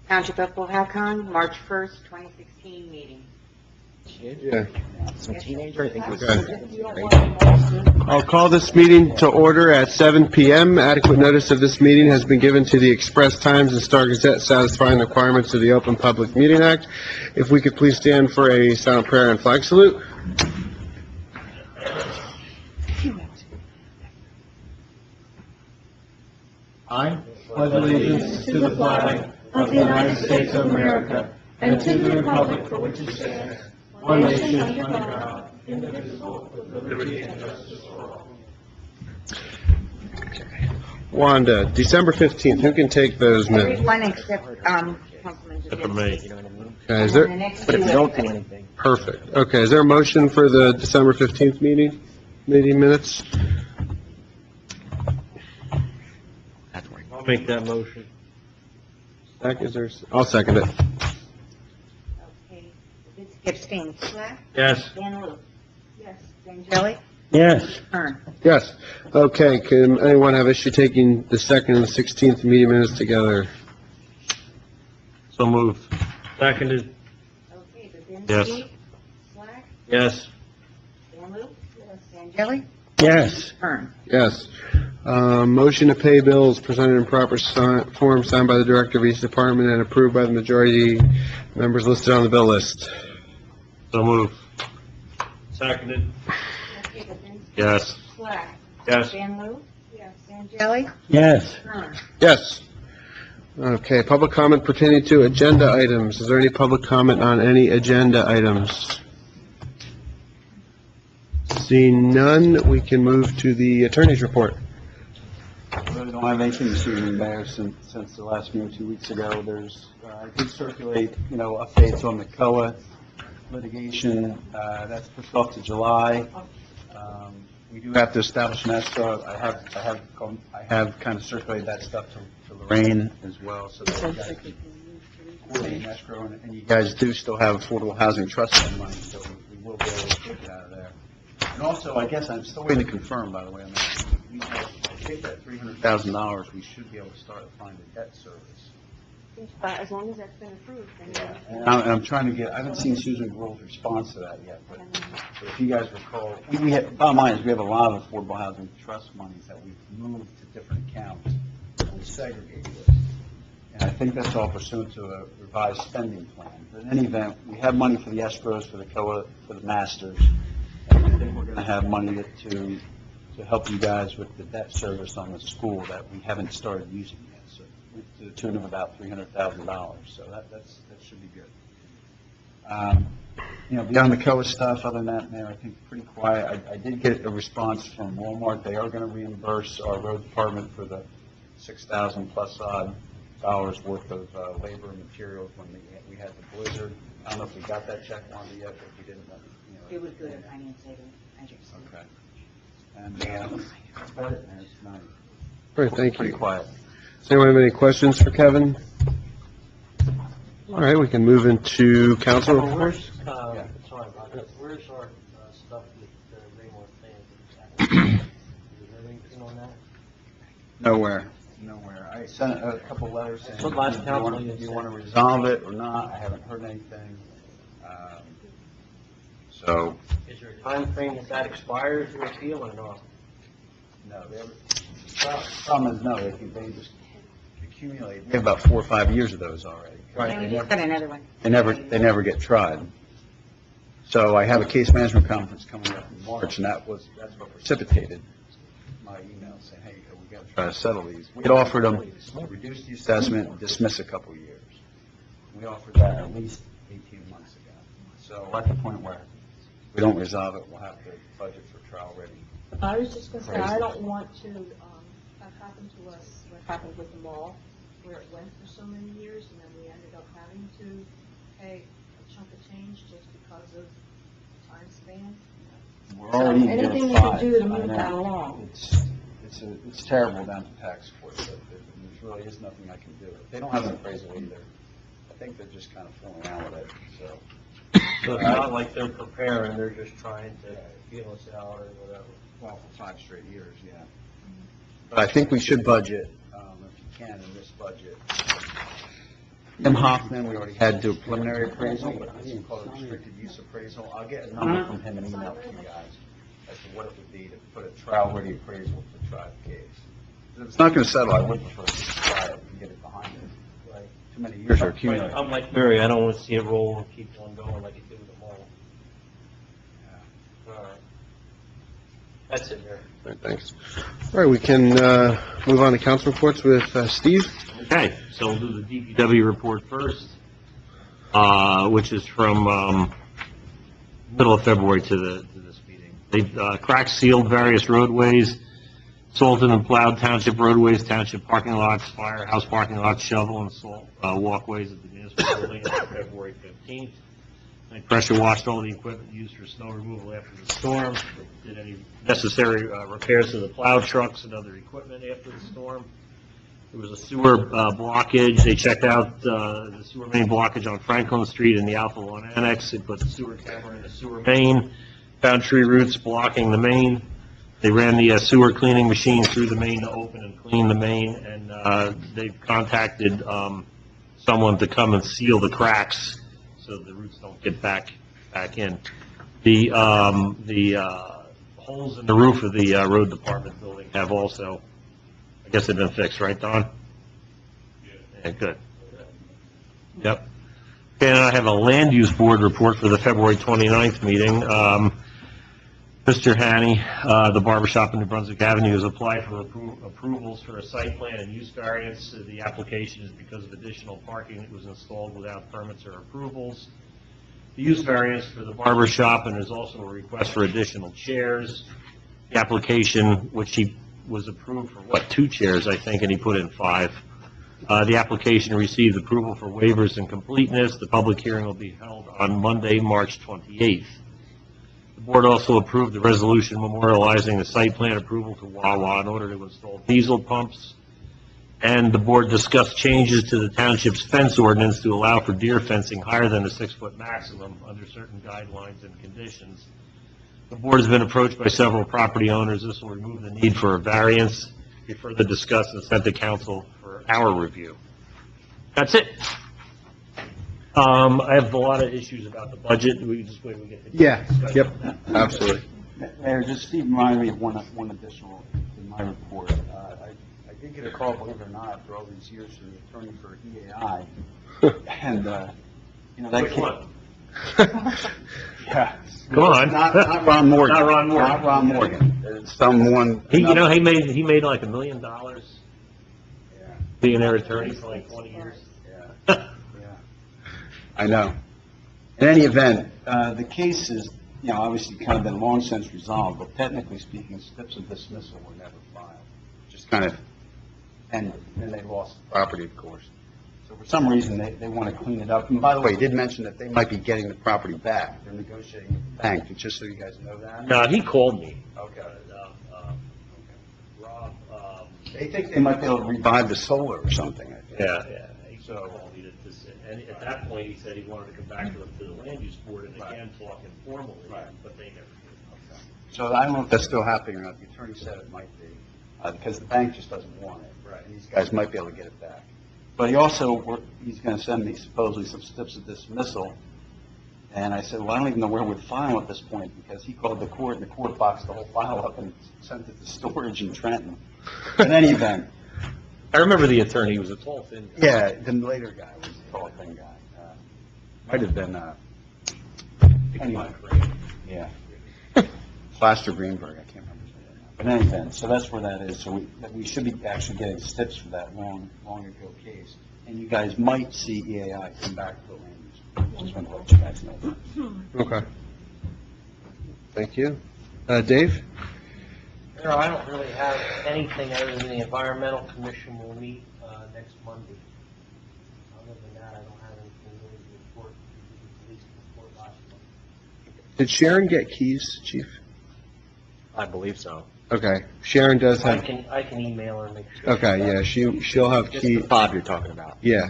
Township of Cohasset, March 1st, 2016 meeting. Yeah. Some teenager, I think it was. I'll call this meeting to order at 7 p.m. Adequate notice of this meeting has been given to the Express Times and Star Gazette, satisfying the requirements of the Open Public Meeting Act. If we could please stand for a silent prayer and flag salute. I pledge allegiance to the flag of the United States of America and to the republic for which it stands, one nation under God, indivisible, with liberty and justice for all. Wanda, December 15th, who can take those minutes? Everyone except, Councilman Jazinski. You know what I mean? Okay, is And there, the next But if two you don't do anything, perfect. Okay, is there a motion for the December 15th meeting minutes? that's where. I'll make that motion. I'll second it. Okay, Jazinski abstains. Slack? Yes. Dan Lewis? Yes. Jelly? Yes. Kern? Yes. Okay, can anyone have issue taking the 2nd and the 16th meeting minutes together? So moved. Seconded. Okay, Jazinski? Yes. Slack? Yes. Dan Lewis? Yes. Dan Jelly? Yes. Kern? Yes. Motion to pay bills presented in proper form, signed by the director of each department and approved by the majority members listed on the bill list. So moved. Seconded. Okay, Jazinski? Yes. Slack? Yes. Dan Lewis? Yes. Dan Jelly? Yes. Kern? Yes. Okay, public comment pertaining to agenda items. Is there any public comment on any agenda items? Seeing none, we can move to the attorney's report. I really don't have anything this evening, Mayor, since the last meeting 2 weeks ago. I did circulate, updates on the COA litigation. That's pushed off to July. We do have to establish an escrow. I have kind of circulated that stuff to Lorraine as well, so that you guys can coordinate an escrow, and you guys do still have Affordable Housing Trust Fund money, so we will be able to take it out of there. And also, I guess I'm still waiting to confirm, by the way, I think that $300,000, we should be able to start applying to debt service. As long as that's been approved, then And I'm trying to I haven't seen Susan Grohl's response to that yet, but if you guys recall, bottom line is we have a lot of Affordable Housing Trust monies that we've moved to different accounts and segregated. And I think that's all pursuant to a revised spending plan. But in any event, we have money for the escrows, for the COA, for the masters. And I think we're going to have money to help you guys with the debt service on the school that we haven't started using yet, so to the tune of about $300,000. So that should be good. Beyond the COA stuff, other than that, Mayor, I think pretty quiet. I did get a response from Walmart. They are going to reimburse our road department for the $6,000 plus odd dollars worth of labor and materials when we had the blizzard. I don't know if we got that check on it yet, but if we didn't, It would go to finance later. Okay. And that's about it, man. It's not All right, thank pretty you. quiet. Does anyone have any questions for Kevin? All right, we can move into council reports. Sorry about that. Where's our stuff with Raymore Plan? Is there anything on that? Nowhere. I sent a couple letters saying, So last do council you you said- want to resolve it or not? I haven't heard anything. So, Is there a time frame that expires your appeal or not? no, problem is, no, they just accumulate. We have about 4 or 5 years of those already. And we just got another one. They never get tried. So I have a case management conference coming up in March, and that's what precipitated my email saying, hey, we got to try to settle these. We had offered them to reduce the assessment and dismiss a couple of years. We offered that at least 18 months ago. So at the point where we don't resolve it, we'll have to budget for trial ready. I was just gonna say, I don't want to, have happened to us what happened with the mall, where it went for so many years, and then we ended up having to pay a chunk of change just because of time span. We're already in Anything year we can 5. do to I move know. that along. It's terrible down to tax court, but there really is nothing I can do. They don't have an appraisal either. I think they're just kind of fooling around with it, so. So it's not like they're preparing, they're just trying to feel us out or whatever. Well, for 5 straight years, yeah. But I think we should budget, if you can, in this budget, Tim Hoffman, we already had to do a preliminary appraisal, but I didn't call it restricted use appraisal. I'll get a number from him and email it to you guys as to what it would be to put a trial-ready appraisal to try the case. If it's not going to settle, I would prefer to try it and get it behind us. Right? Too many years are accumulating. I'm like Mary, I don't want to see it roll and keep on going like it did with the mall. All right. That's it, Mary. All right, thanks. All right, we can move on to council reports with Steve. Okay, so we'll do the DPW report first, which is from middle of February to this meeting. They've cracked sealed various roadways, salted and plowed township roadways, township parking lots, firehouse parking lots, shovel and salt walkways at the municipal building on February 15th. They pressure washed all the equipment used for snow removal after the storm. They did any necessary repairs to the plow trucks and other equipment after the storm. There was a sewer blockage. They checked out the sewer main blockage on Franklin Street in the Alpha Lawn Annex. They put the sewer camera in the sewer main, found tree roots blocking the main. They ran the sewer cleaning machine through the main to open and clean the main, and they've contacted someone to come and seal the cracks so the roots don't get back in. The holes in the roof of the road department building have also, I guess they've been fixed, right, Don? Yeah, good. Yep. Okay, and I have a land use board report for the February 29th meeting. Mr. Hanny, the barbershop in New Brunswick Avenue, has applied for approvals for a site plan and use variance. The application is because of additional parking that was installed without permits or approvals. The use variance for the barbershop, and there's also a request for additional chairs. The application, which he was approved for, 2 chairs, I think, and he put in 5. The application received approval for waivers and completeness. The public hearing will be held on Monday, March 28th. The board also approved the resolution memorializing the site plan approval to Wawa in order to install diesel pumps. And the board discussed changes to the township's fence ordinance to allow for deer fencing higher than the 6-foot maximum under certain guidelines and conditions. The board has been approached by several property owners. This will remove the need for a variance. Be further discussed and sent to council for our review. That's it. I have a lot of issues about the budget. We just wait and get to Yep, absolutely. Mayor, just Steve reminded me of one additional in my report. I did get a call, believe it or not, after all these years from the attorney for EAI. And, that Which one? Yeah. Come on. Not Ron Morgan. Not Ron Morgan. Not Ron Morgan. It's someone. He made like $1 million Yeah. being their attorney for like 20 years. Yeah. I know. In any event, the case is, obviously kind of been long since resolved, but technically speaking, steps of dismissal were never filed. Just kind of ended, and they lost the property, of course. So for some reason, they want to clean it up. And by the way, he did mention that they might be getting the property back. They're negotiating with the bank, just so you guys know that. No, he called me. Okay. Rob, They think they might be able to revive the solar or something, I think. yeah. He called me and at that point, he said he wanted to come back to the land use board and again talk informally, Right. but they never did. So I don't know if that's still happening or not. The attorney said it might be, because the bank just doesn't want it. Right. And these guys might be able to get it back. But he's going to send me supposedly some steps of dismissal. And I said, well, I don't even know where we'd file at this point, because he called the court, and the court boxed the whole file up and sent it to storage in Trenton. In any event. I remember the attorney, he was a tall, thin guy. Yeah, the later guy was the tall, thin guy. Might have been, anyway. Yeah. Plaster Greenberg, I can't remember his name now. But in any event, so that's where that is. So we should be actually getting steps for that long ago case. And you guys might see EAI come back to the land use. Just want to let you guys know that. Okay. Thank you. Dave? No, I don't really have anything other than the Environmental Commission will meet next Monday. Other than that, I don't have anything really to report. The police report last month. Did Sharon get keys, Chief? I believe so. Okay. Sharon does I have, can email her and make sure. okay, yeah, she'll have Just the keys. fob you're talking about. Yeah.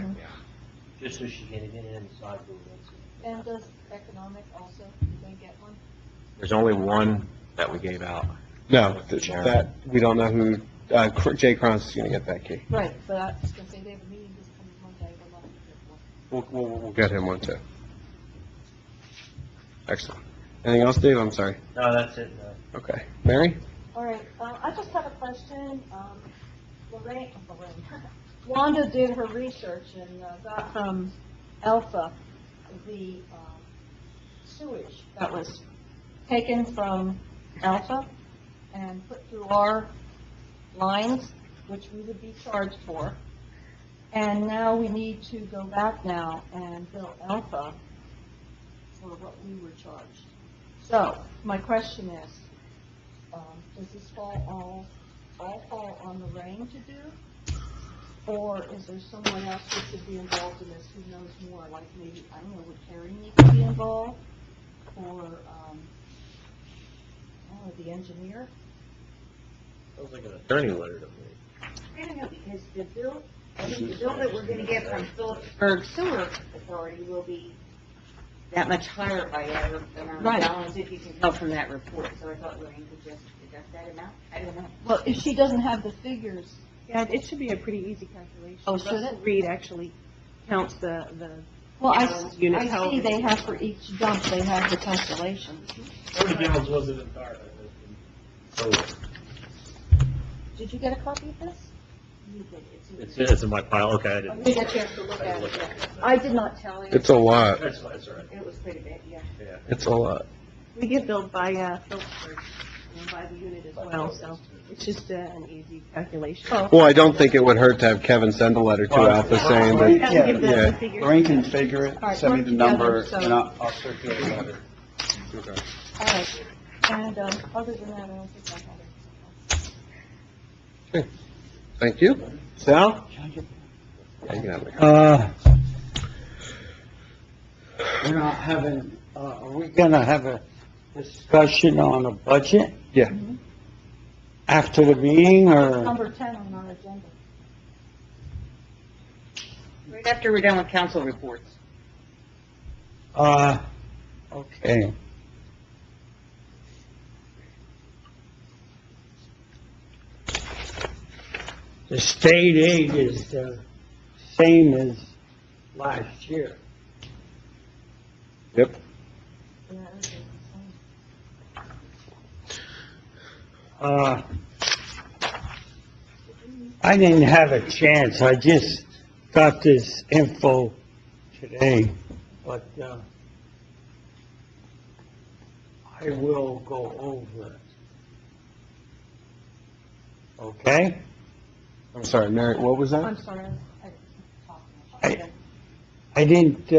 Just so she can get in and side door. And does economic also, did they get one? There's only one that we gave out. No, that, we don't know who, Jay Kron's is going to get that key. Right, but I was going to say they have a meeting this coming Monday, but not We'll get him one too. Excellent. Anything else, Dave? I'm sorry. No, that's it, no. Okay. Mary? All right, I just have a question. Wanda did her research and got from Alpha the sewage that was taken from Alpha and put through our lines, which we would be charged for. And now we need to go back now and bill Alpha for what we were charged. So, my question is, does this all fall on the rain to do? Or is there someone else who should be involved in this who knows more? Like maybe, I don't know, would Terry need to be involved? Or, the engineer? Sounds like an attorney letter to me. I don't know, because the bill that we're gonna get from Phillipsburg Sewer Authority will be that much higher by our amount of Right. gallons, if you can tell from that report. So I thought Lorraine could just deduct that amount. I don't know. Well, if she doesn't have the figures, Yeah, it should be a pretty easy calculation. Oh, should it? Russell Reed actually counts the well, gallons, units, I see however. they have for each dump, they have the calculations. Gallons wasn't entirely. Did you get a copy of this? You did, it's It's in my pile, okay, I I didn't. didn't get a chance to look at it yet. I did not tell you. It's a lot. That's fine, that's all right. It was quite a bit, yeah. Yeah. It's a lot. We get billed by Phillipsburg, by the unit as well, so it's just an easy calculation. Oh. Well, I don't think it would hurt to have Kevin send a letter to Alpha saying Lorraine- that, Give the yeah. figures. Lorraine can figure it, All right, send me work the number, together, so- and I'll circulate the letter. All right. And other than that, I don't think I have it. Thank you. Sal? Yeah, you can have it. We're not having, are we gonna have a discussion on a budget Yeah. after the meeting, or? Number 10 on our agenda. Right after we're done with council reports. Okay. The state aid is the same as last year. Yep. Yeah, it is the I didn't have a chance, I just got this info today, but, I will go over it. Okay? I'm sorry, Mary, what was same. that? I'm sorry, I didn't talk much. I didn't,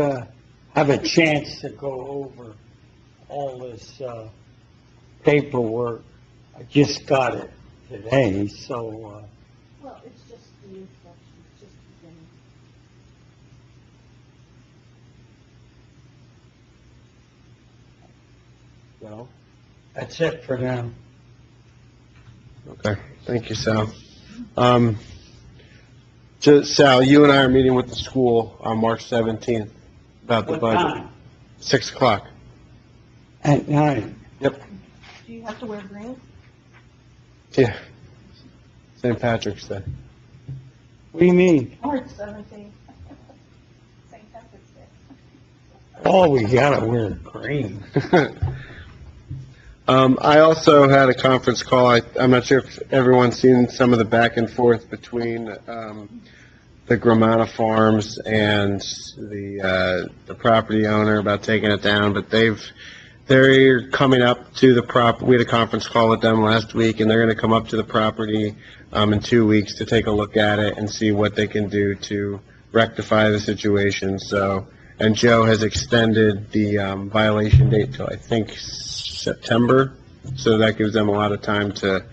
have a chance to go over all this, paperwork. I just got it today, so, Well, it's just the introduction, it's just the beginning. No. that's it for now. Okay, thank you, Sal. Sal, you and I are meeting with the school on March 17th about the What budget. time? 6 o'clock. At night. Yep. Do you have to wear green? Yeah. St. Patrick's Day. What do you mean? March 17th. St. Patrick's Day. Oh, we gotta wear green. I also had a conference call. I'm not sure if everyone's seen some of the back and forth between the Gramana Farms and the property owner about taking it down, but they're coming up to the we had a conference call with them last week, and they're going to come up to the property in 2 weeks to take a look at it and see what they can do to rectify the situation. So, and Joe has extended the violation date till, I think, September, so that gives them a lot of time to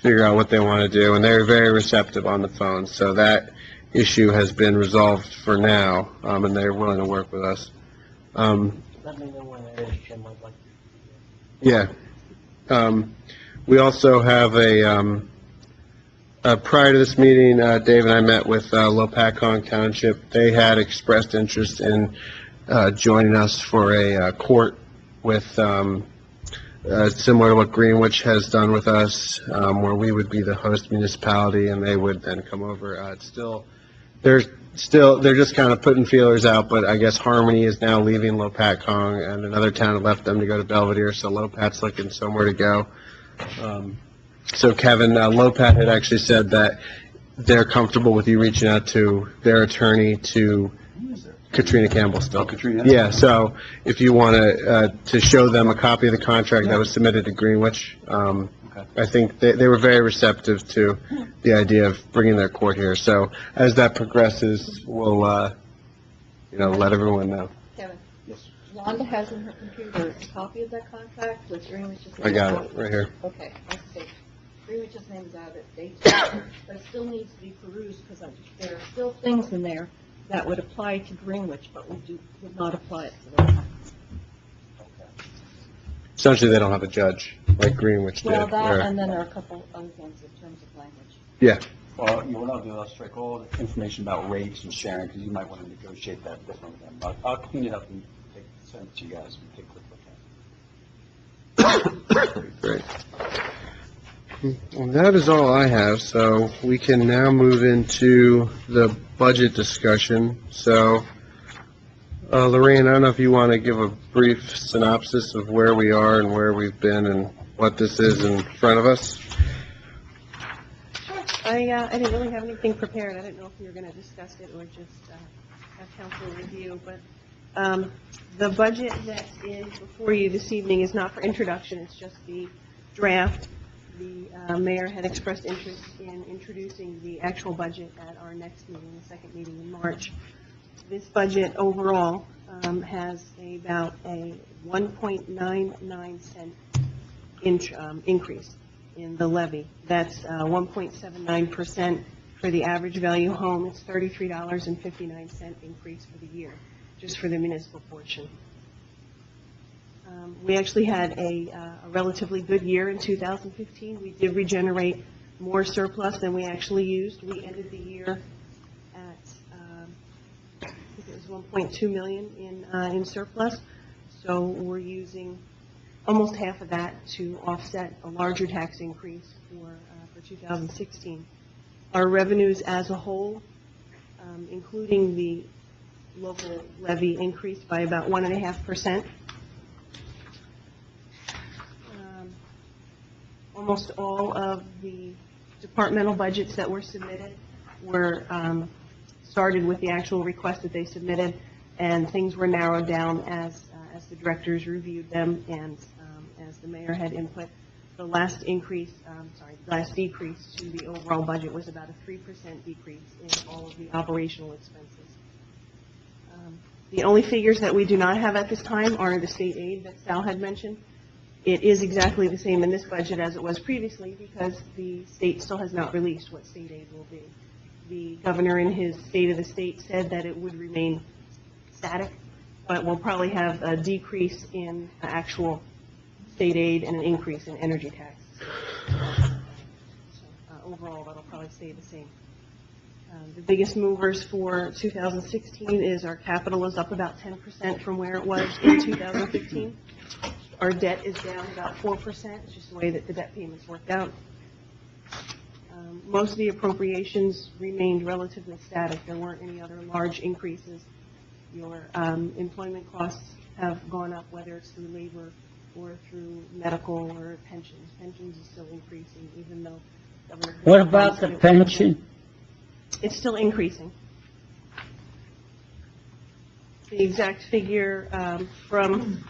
figure out what they want to do, and they're very receptive on the phone, so that issue has been resolved for now, and they're willing to work with us. Let me know when it is, Jim, I'd like to. Yeah. We also have prior to this meeting, Dave and I met with Lopakong Township. They had expressed interest in joining us for a court with similar to what Greenwich has done with us, where we would be the host municipality and they would then come over. It's still, they're still, they're just kind of putting feelers out, but I guess Harmony is now leaving Lopatcong, and another town had left them to go to Belvedere, so Lopat's looking somewhere to go. So Kevin, Lopat had actually said that they're comfortable with you reaching out to their attorney to Katrina Campbell still. Oh, Katrina? Yeah, so if you want to show them a copy of the contract that was submitted to Greenwich, I think they were very receptive to the idea of bringing their court here. So as that progresses, we'll, let everyone know. Kevin, Yes. Wanda has in her computer a copy of that contract with Greenwich's name. I got it, right here. Okay, let's see. Greenwich's name is out of it, they, but it still needs to be perused, because there are still things in there that would apply to Greenwich, but would not apply it to them. Essentially, they don't have a judge like Greenwich did. Well, that, where- and then there are a couple other things in terms of language. Yeah, Well, what I'll do, I'll strike all the information about rates and sharing, because you might want to negotiate that different with them. I'll clean it up and send it to you guys and take a quick look at it. great. Well, that is all I have, so we can now move into the budget discussion. So, Lorraine, I don't know if you want to give a brief synopsis of where we are and where we've been and what this is in front of us? I didn't really have anything prepared. I didn't know if we were going to discuss it or just have council review, but the budget that's in before you this evening is not for introduction, it's just the draft. The mayor had expressed interest in introducing the actual budget at our next meeting, the second meeting in March. This budget overall has about a 1.99 cent increase in the levy. That's 1.79% for the average value home. It's $33.59 increase for the year, just for the municipal portion. We actually had a relatively good year in 2015. We did regenerate more surplus than we actually used. We ended the year at, I think it was 1.2 million in surplus. So we're using almost half of that to offset a larger tax increase for 2016. Our revenues as a whole, including the local levy, increased by about 1.5%. Almost all of the departmental budgets that were submitted were started with the actual request that they submitted, and things were narrowed down as the directors reviewed them and as the mayor had input. The last decrease to the overall budget was about a 3% decrease in all of the operational expenses. The only figures that we do not have at this time are the state aid that Sal had mentioned. It is exactly the same in this budget as it was previously because the state still has not released what state aid will be. The governor in his State of the State said that it would remain static, but we'll probably have a decrease in actual state aid and an increase in energy taxes. So, overall, that'll probably stay the same. The biggest movers for 2016 is our capital is up about 10% from where it was in 2015. Our debt is down about 4%. It's just the way that the debt payments worked out. Most of the appropriations remained relatively static. There weren't any other large increases. Your employment costs have gone up, whether it's through labor or through medical or pensions. Pensions is still increasing, even though Governor... What about the pension? It's still increasing. The exact figure from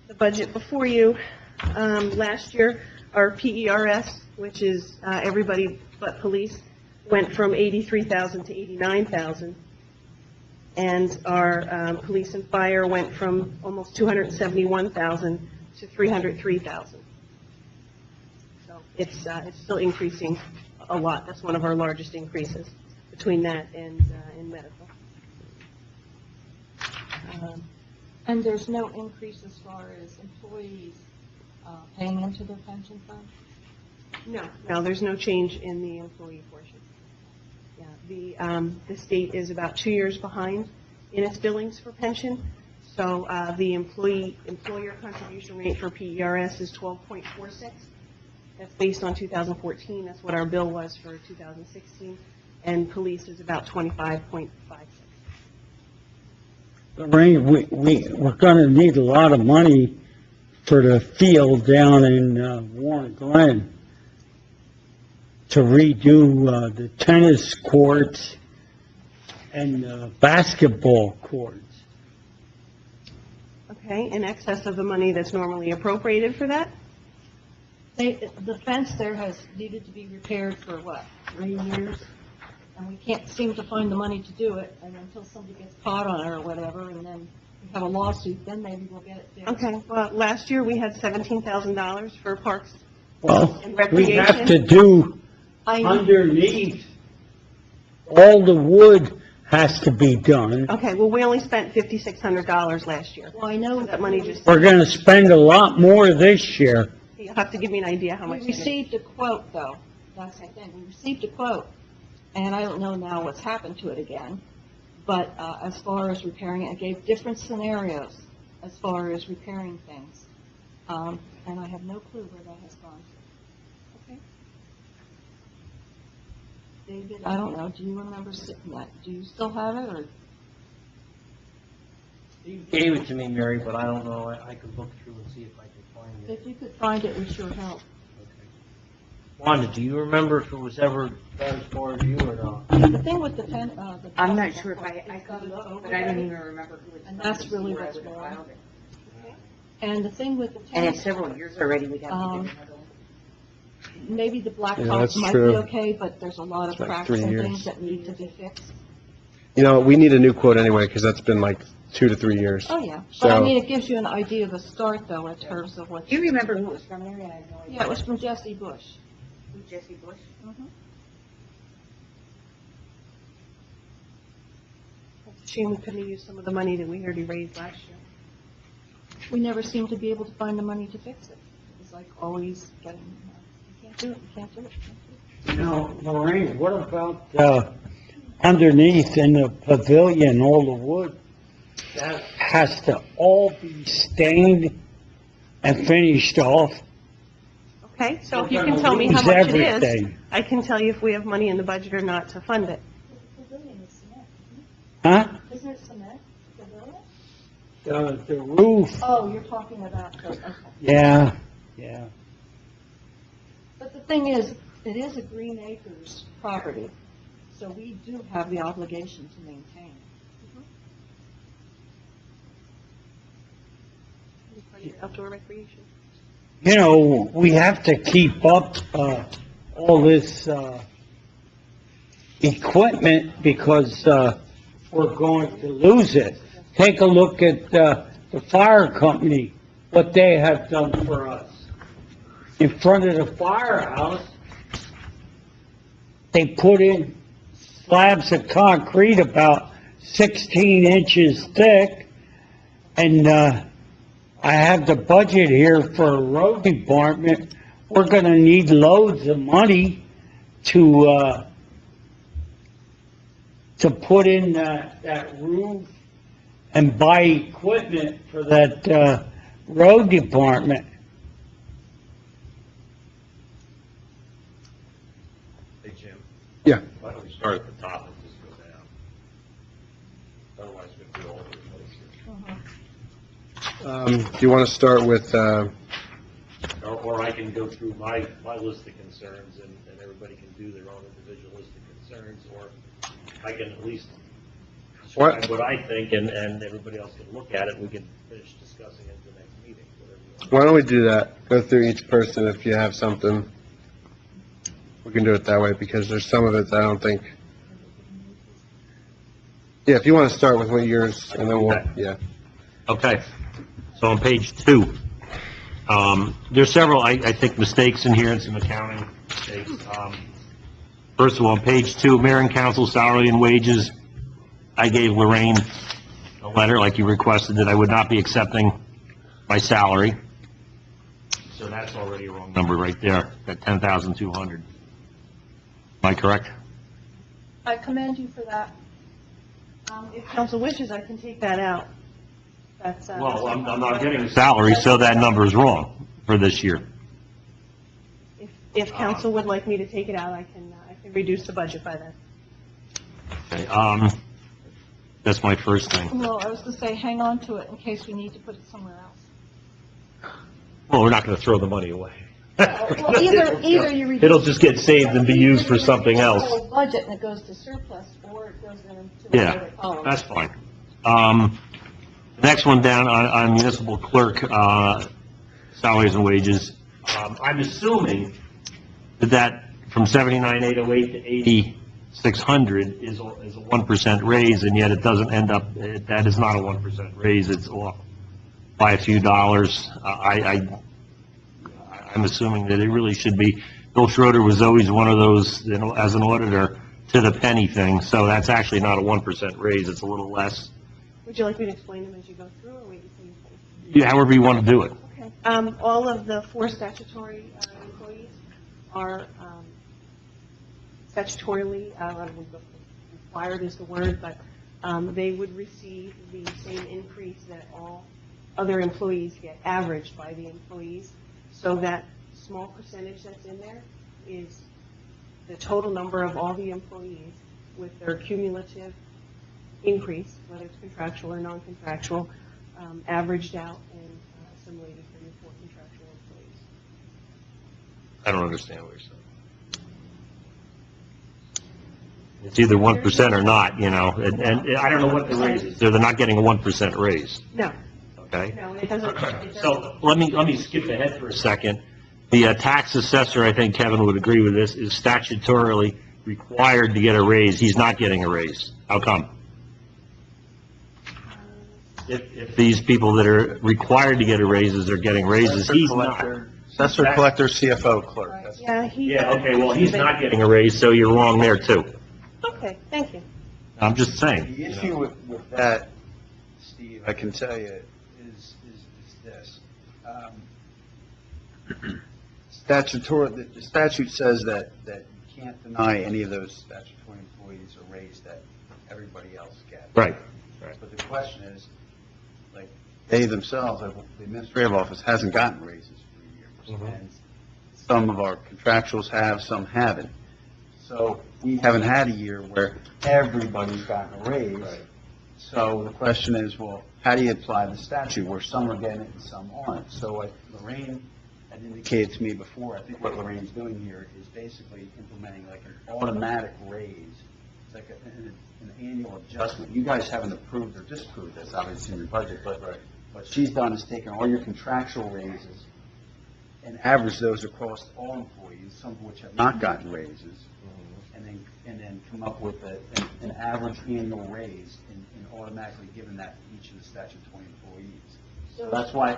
the budget before you, last year, our PERS, which is everybody but police, went from 83,000 to 89,000. And our police and fire went from almost 271,000 to 303,000. So it's still increasing a lot. That's one of our largest increases between that and in medical. And there's no increase as far as employees paying into their pension fund? No, there's no change in the employee portion. Yeah, the state is about 2 years behind in its billings for pension. So the employer contribution rate for PERS is 12.46. That's based on 2014. That's what our bill was for 2016. and police is about 25.56. Lorraine, we're gonna need a lot of money for the field down in, Warren Glen to redo, the tennis courts and, basketball courts. Okay, in excess of the money that's normally appropriated for that? The fence there has needed to be repaired for what, 3 years? And we can't seem to find the money to do it, and until somebody gets caught on it or whatever, and then we have a lawsuit, then maybe we'll get it fixed. Okay, well, last year we had $17,000 for parks Well, and we have to recreation. do I, underneath, all the wood has to be done. Okay, well, we only spent $5,600 last year. well, I know That money just, We're gonna spend a lot more this year. you'll have to give me an idea how We much it is. received a quote, though. That's the thing. We received a quote, and I don't know now what's happened to it again. But as far as repairing it, it gave different scenarios as far as repairing things. And I have no clue where that has gone to. Okay. David, I don't know. Do you remember sitting that? Do you still have it, or? You gave it to me, Mary, but I don't know. I could look through and see if I can find it. If you could find it, it would sure help. Okay. Wanda, do you remember if it was ever done as far as you or not? The thing with the I'm not sure if I it's got got it, a- but I don't even remember who it's And from. that's really Where I what's would've wrong. filed it. And the thing with the And tennis, it's several years already, we'd have to do Um, another one. maybe the Yeah, blacktop that's might be true. okay, but there's a lot of It's like cracks 3 and years. things that need to be fixed. You know, we need a new quote anyway, because that's been like 2 to 3 years. Oh, yeah. But I So- mean, it gives you an idea of a start, though, in terms of what. Do you remember who it was from, Mary? I have no idea. Yeah, it was from Jesse Bush. Who, Jesse Bush? It's a shame we couldn't have used some of the money that we already raised last year. We never seemed to be able to find the money to fix it. It was like always getting, you can't do it, you can't do it, you can't do it. You know, Lorraine, what about, underneath in the pavilion, all the wood? That has to all be stained and finished off. Okay, so if you can tell me how Lose much it is, everything. I can tell you if we have money in the budget or not to fund it. The pavilion is cement, Huh? isn't it cement, the pavilion? The roof, Oh, you're talking about, okay. yeah. But the thing is, it is a Green Acres property, so we do have the obligation to maintain. Outdoor recreation. You know, we have to keep up, all this, equipment because, we're going to lose it. Take a look at, the fire company, what they have done for us. In front of the firehouse, they put in slabs of concrete about 16 inches thick, and, I have the budget here for a road department. We're gonna need loads of money to put in that roof and buy equipment for that, road department. Hey, Jim. Yeah. Why don't we start at the top and just go down? Otherwise, we'll do all over the place here. Do you want to start with, Or I can go through my list of concerns, and everybody can do their own individual list of concerns, or I can at least describe what I think, and everybody else can look at it, and we can finish discussing it at the next meeting, whatever you want. why don't we do that? Go through each person if you have something. We can do it that way, because there's some of it that I don't think. Yeah, if you want to start with what yours, and then we'll, Okay. yeah. Okay, so on page 2, there's several, I think, mistakes in here and some accounting mistakes. First of all, on page 2, mayor and council salary and wages, I gave Lorraine a letter, like you requested, that I would not be accepting my salary. So that's already a wrong number right there, that 10,200. Am I correct? I commend you for that. If council wishes, I can take that out. That's, Well, I'm not getting a salary, so that number is wrong for this year. If council would like me to take it out, I can reduce the budget by that. Okay, that's my first thing. Well, I was to say, hang on to it in case we need to put it somewhere else. Well, we're not gonna throw the money away. Well, either you reduce. It'll just get saved and be used for something else. The whole budget and it goes to surplus, or it goes into Yeah, another column. that's fine. Next one down on municipal clerk, salaries and wages. I'm assuming that from 79,808 to 8,600 is a 1% raise, and yet it doesn't end up, that is not a 1% raise, it's off by a few dollars. I'm assuming that it really should be, Bill Schroeder was always one of those, you know, as an auditor, to the penny thing, so that's actually not a 1% raise, it's a little less. Would you like me to explain them as you go through, or wait until you finish? Yeah, however you want to do it. Okay. All of the 4 statutory employees are statutorily, required is the word, but they would receive the same increase that all other employees get, averaged by the employees. So that small percentage that's in there is the total number of all the employees with their cumulative increase, whether it's contractual or non-contractual, averaged out and assimilated for your 4 contractual employees. I don't understand what you're saying. It's either 1% or not, you know, and I don't know what the raise is. They're not getting a 1% raise, No, okay? no, it doesn't. So let me skip ahead for a second. The tax assessor, I think Kevin would agree with this, is statutorily required to get a raise. He's not getting a raise. How come? If these people that are required to get a raises are getting raises, he's not. Assessor, collector, CFO, clerk. That's- Yeah, he. Yeah, okay, well, he's not getting a raise, so you're wrong there too. Okay, thank you. I'm just saying. The issue with that, Steve, I can tell you, is this. Statutory, the statute says that you can't deny any of those statutory employees a raise that everybody else gets. Right. But the question is, like, they themselves, the administrative office hasn't gotten raises for years. Mhm. And some of our contractuals have, some haven't. So we haven't had a year where everybody's gotten a raise. So the question is, well, how do you apply the statute where some are getting it and some aren't? So what Lorraine had indicated to me before, I think what Lorraine's doing here is basically implementing like an automatic raise. It's like an annual adjustment. You guys haven't approved or disapproved this, obviously, in your budget, but what she's done is taken all your contractual raises and averaged those across all employees, some of which have not gotten raises, and then come up with an average annual raise and automatically given that to each of the statutory employees. So that's why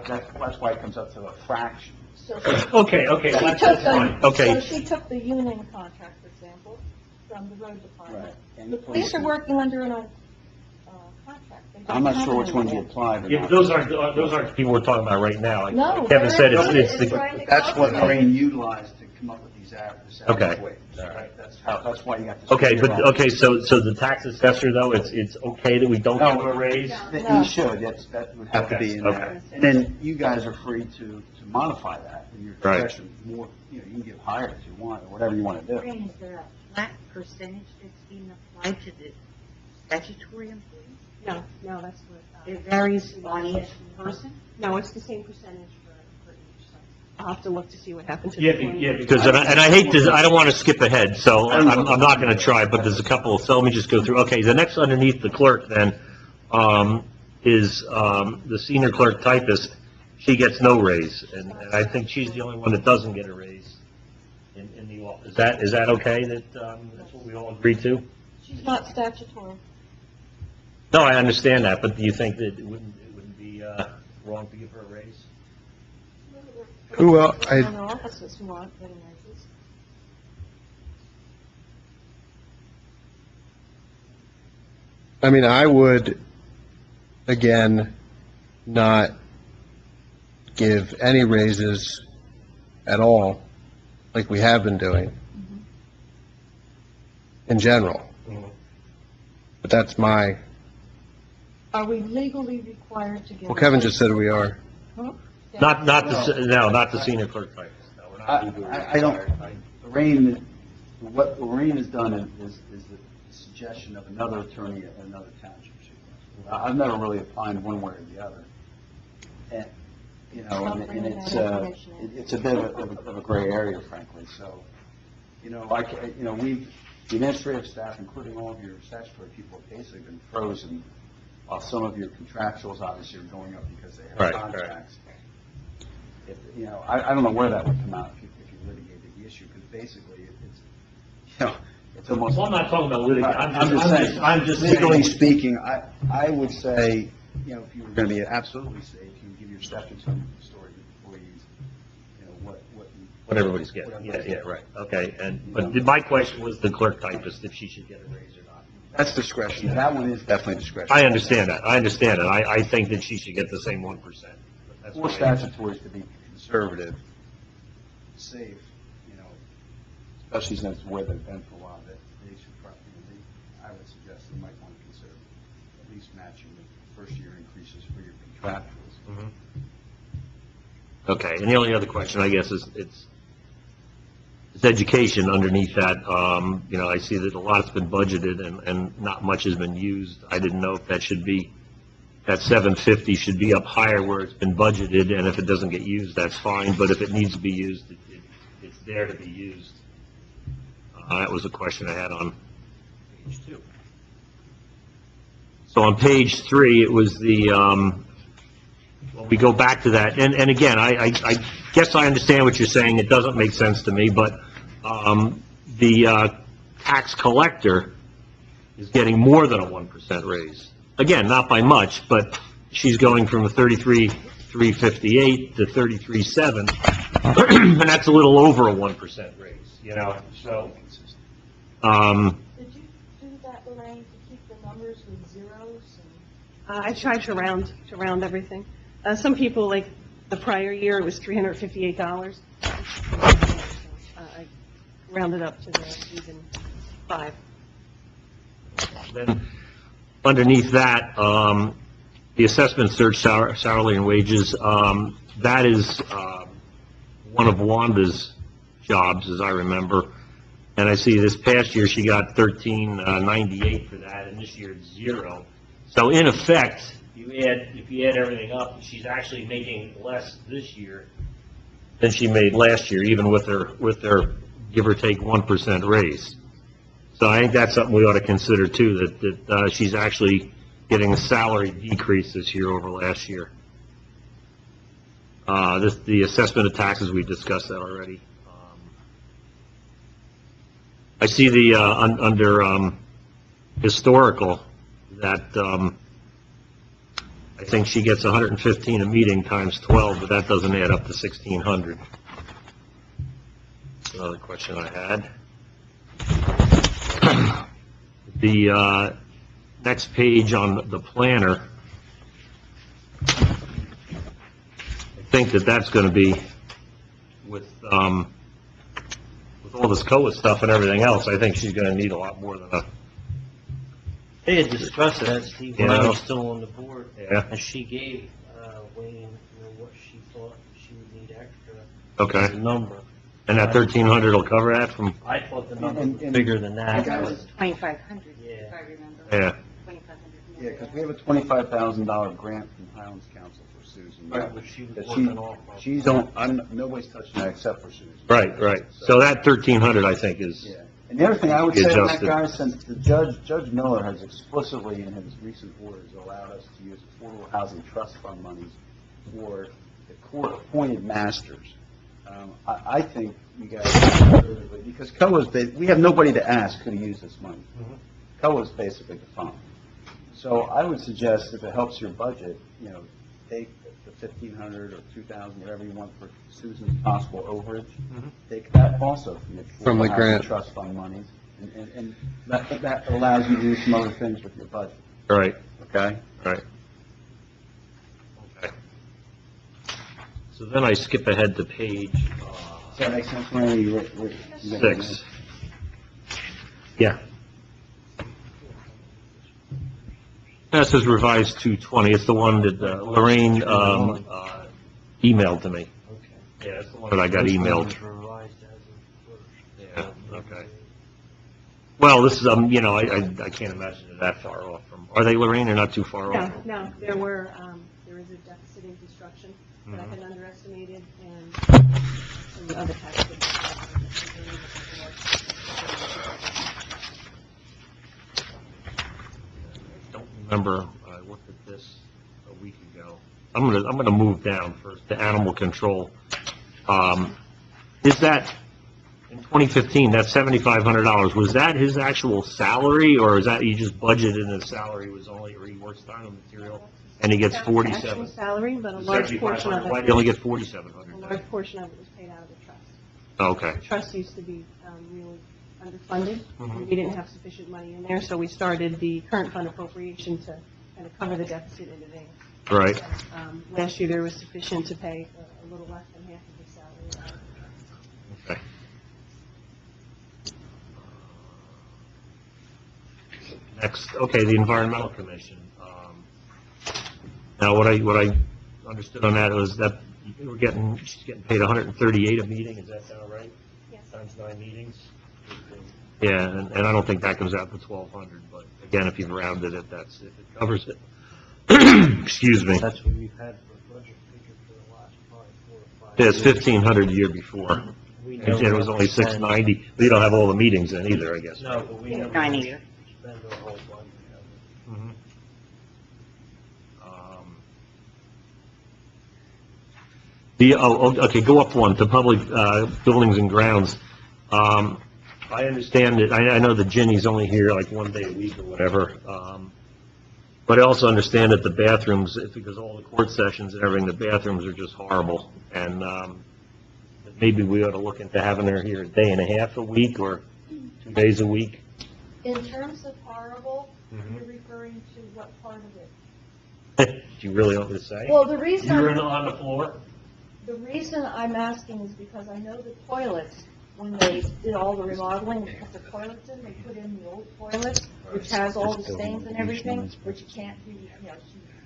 it comes up to a fraction. So Okay, that's fine, okay. So she took the union contract, for example, from the road department. Right. And The police are working under an contract. They don't I'm not have sure which an ones you union. applied or Yeah, not. but those aren't the people we're talking about right now. Like No. Kevin said, it's it's the, right. That's what Lorraine utilized to come up with these averages. Okay. Right, that's why you got this. okay, but, figure okay, so the tax assessor though, it's okay that we don't give him a raise? That you should, that would have to be in Okay, there. okay. And then you guys are free to modify that in your Right. discretion. More, you can give higher if you want, or whatever you want to do. Is there a flat percentage that's being applied to the statutory employees? No, that's what. It varies on each person? No, it's the same percentage for each, so I'll have to look to see what happened to the. Yeah, because, and I hate to, I don't want to skip ahead, so I'm not going to try, but there's a couple, so let me just go through. Okay, the next underneath the clerk then, is, the senior clerk typist. She gets no raise, and I think she's the only one that doesn't get a raise in the office. Is that okay, that's what we all agree to? She's not statutory. No, I understand that, but do you think that it wouldn't be, wrong to give her a raise? Who else? There are offices who aren't getting raises. I mean, I would, again, not give any raises at all, like we have been doing, in general. But that's my, Are we legally required to give? well, Kevin just said we are. Huh? Not the senior clerk typist. No, we're not legally I don't, Lorraine, what Lorraine has done is the suggestion of another attorney at another township. I've never really opined one way or the other. And, you know, and it's a bit of a gray area, frankly, so, you know, the administrative staff, including all of your statutory people, have basically been frozen, while some of your contractuals obviously are going up because they have Right, contracts. If, you know, I don't know where that would come out if you litigated the issue, because basically it's, you know, it's almost. Well, I'm not talking about litigation. I'm just saying, legally speaking, I would say, you know, if you were going to be absolutely safe, you would give your statutory employees, you know, What everybody's getting, yeah, right, okay, but my question was the clerk typist, if she should get a raise or not. That's discretion. That one is definitely discretion. I understand that, I think that she should get the same 1%. That's For my- statutories to be conservative, safe, you know, especially since where they've been for a while, that they should probably, I would suggest you might want to consider at least matching the first-year increases for your contractuals. Mhm. Okay, and the only other question, I guess, is it's education underneath that. You know, I see that a lot's been budgeted and not much has been used. I didn't know if that should be, that 750 should be up higher where it's been budgeted, and if it doesn't get used, that's fine, but if it needs to be used, it's there to be used. That was a question I had on page 2. So on page 3, it was the, well, we go back to that, and again, I guess I understand what you're saying, it doesn't make sense to me, but the tax collector is getting more than a 1% raise. Again, not by much, but she's going from a 33,358 to 33,7, and that's a little over a 1% raise, you know, so, Did you do that, Lorraine, to keep the numbers with zeros and? I tried to round everything. Some people, like the prior year, it was $358. I rounded up to the even 5. then underneath that, the assessment search salary and wages, that is one of Wanda's jobs, as I remember. And I see this past year, she got $13.98 for that, and this year it's 0. So in effect, if you add everything up, she's actually making less this year than she made last year, even with her give or take 1% raise. So I think that's something we ought to consider too, that she's actually getting a salary decrease this year over last year. The assessment of taxes, we discussed that already. I see the, under historical, that I think she gets 115 a meeting times 12, but that doesn't add up to 1,600. Another question I had. The next page on the planner, I think that's going to be with all this COA stuff and everything else, I think she's going to need a lot more than a... They had discussed that, Steve, when I was still on the board. Yeah. And she gave Wayne, you know, what she thought she would need extra. Okay. as a number. And that 1,300 will cover that from... I thought the number was bigger than that. That was 2,500, Yeah. if I remember. Yeah. 2,500. Yeah, because we have a $25,000 grant from Highlands Council for Susan. Right, which she was That working off of. She's nobody's touching that except for Susan. Right. So that 1,300, I think, is... Yeah. And the other thing I would say on that, Adjusted. guys, since the Judge Miller has explicitly in his recent orders allowed us to use affordable housing trust fund monies for the court-appointed masters, I think you guys, because COA's, we have nobody to ask who to use this money. COA's basically the fund. So I would suggest if it helps your budget, you know, take the 1,500 or 2,000, whatever you want for Susan's possible overage, take that also From the affordable housing grant. trust fund monies, and that allows you to do some other things with your budget, Right. okay? Okay. So then I skip ahead to page Does that make sense, Randy? You got it? 6. Yeah. That says revised 220. It's the one that Lorraine emailed to me. Okay. Yeah, it's the one that I got This one emailed. was revised as of first. Yeah, okay. Well, this is, I can't imagine it that far off from, are they, Lorraine, or not too far off? No, there is a deficit in construction that I had underestimated, and some other taxes. I don't remember, I looked at this a week ago. I'm gonna move down first to animal control. Is that, in 2015, that $7,500, was that his actual salary, or is that he just budgeted his salary was only, or he works time and material, and he gets Actual 47? salary, but a large portion of Why did it, he only get a 4,700? large portion of it was paid out of the trust. Okay, The trust used to be really underfunded, Mhm. and we didn't have sufficient money in there, so we started the current fund appropriation to kind of cover the deficit in advance. right. Last year, there was sufficient to pay a little less than half of his salary. Okay. Next, okay, the Environmental Commission. Now, what I understood on that was that she's getting paid 138 a meeting, is that sound right? Yes. Times 9 meetings? Yeah, and I don't think that comes out to 1,200, but again, if you've rounded it, that's, if it covers it. Excuse me. That's what we've had for a budget figure for the last probably 4 or 5 Yeah, years. it's 1,500 the year before. We And know it was only we spend- 690. We don't have all the meetings in either, I guess. No, but we know. 9 a year. Spend our whole budget. Mhm. Okay, go up one, to public buildings and grounds. I understand that, I know that Ginny's only here like one day a week or whatever, but I also understand that the bathrooms, because all the court sessions and everything, the bathrooms are just horrible, and that maybe we ought to look into having her here a day and a half a week, or 2 days a week. In terms of horrible, Mhm. you're referring to what part of it? Do you really want me to say? Well, the reason, On the floor? the reason I'm asking is because I know the toilets, when they did all the remodeling, they put the toilets in, they put in the old toilet, which has all the stains and everything, which can't be,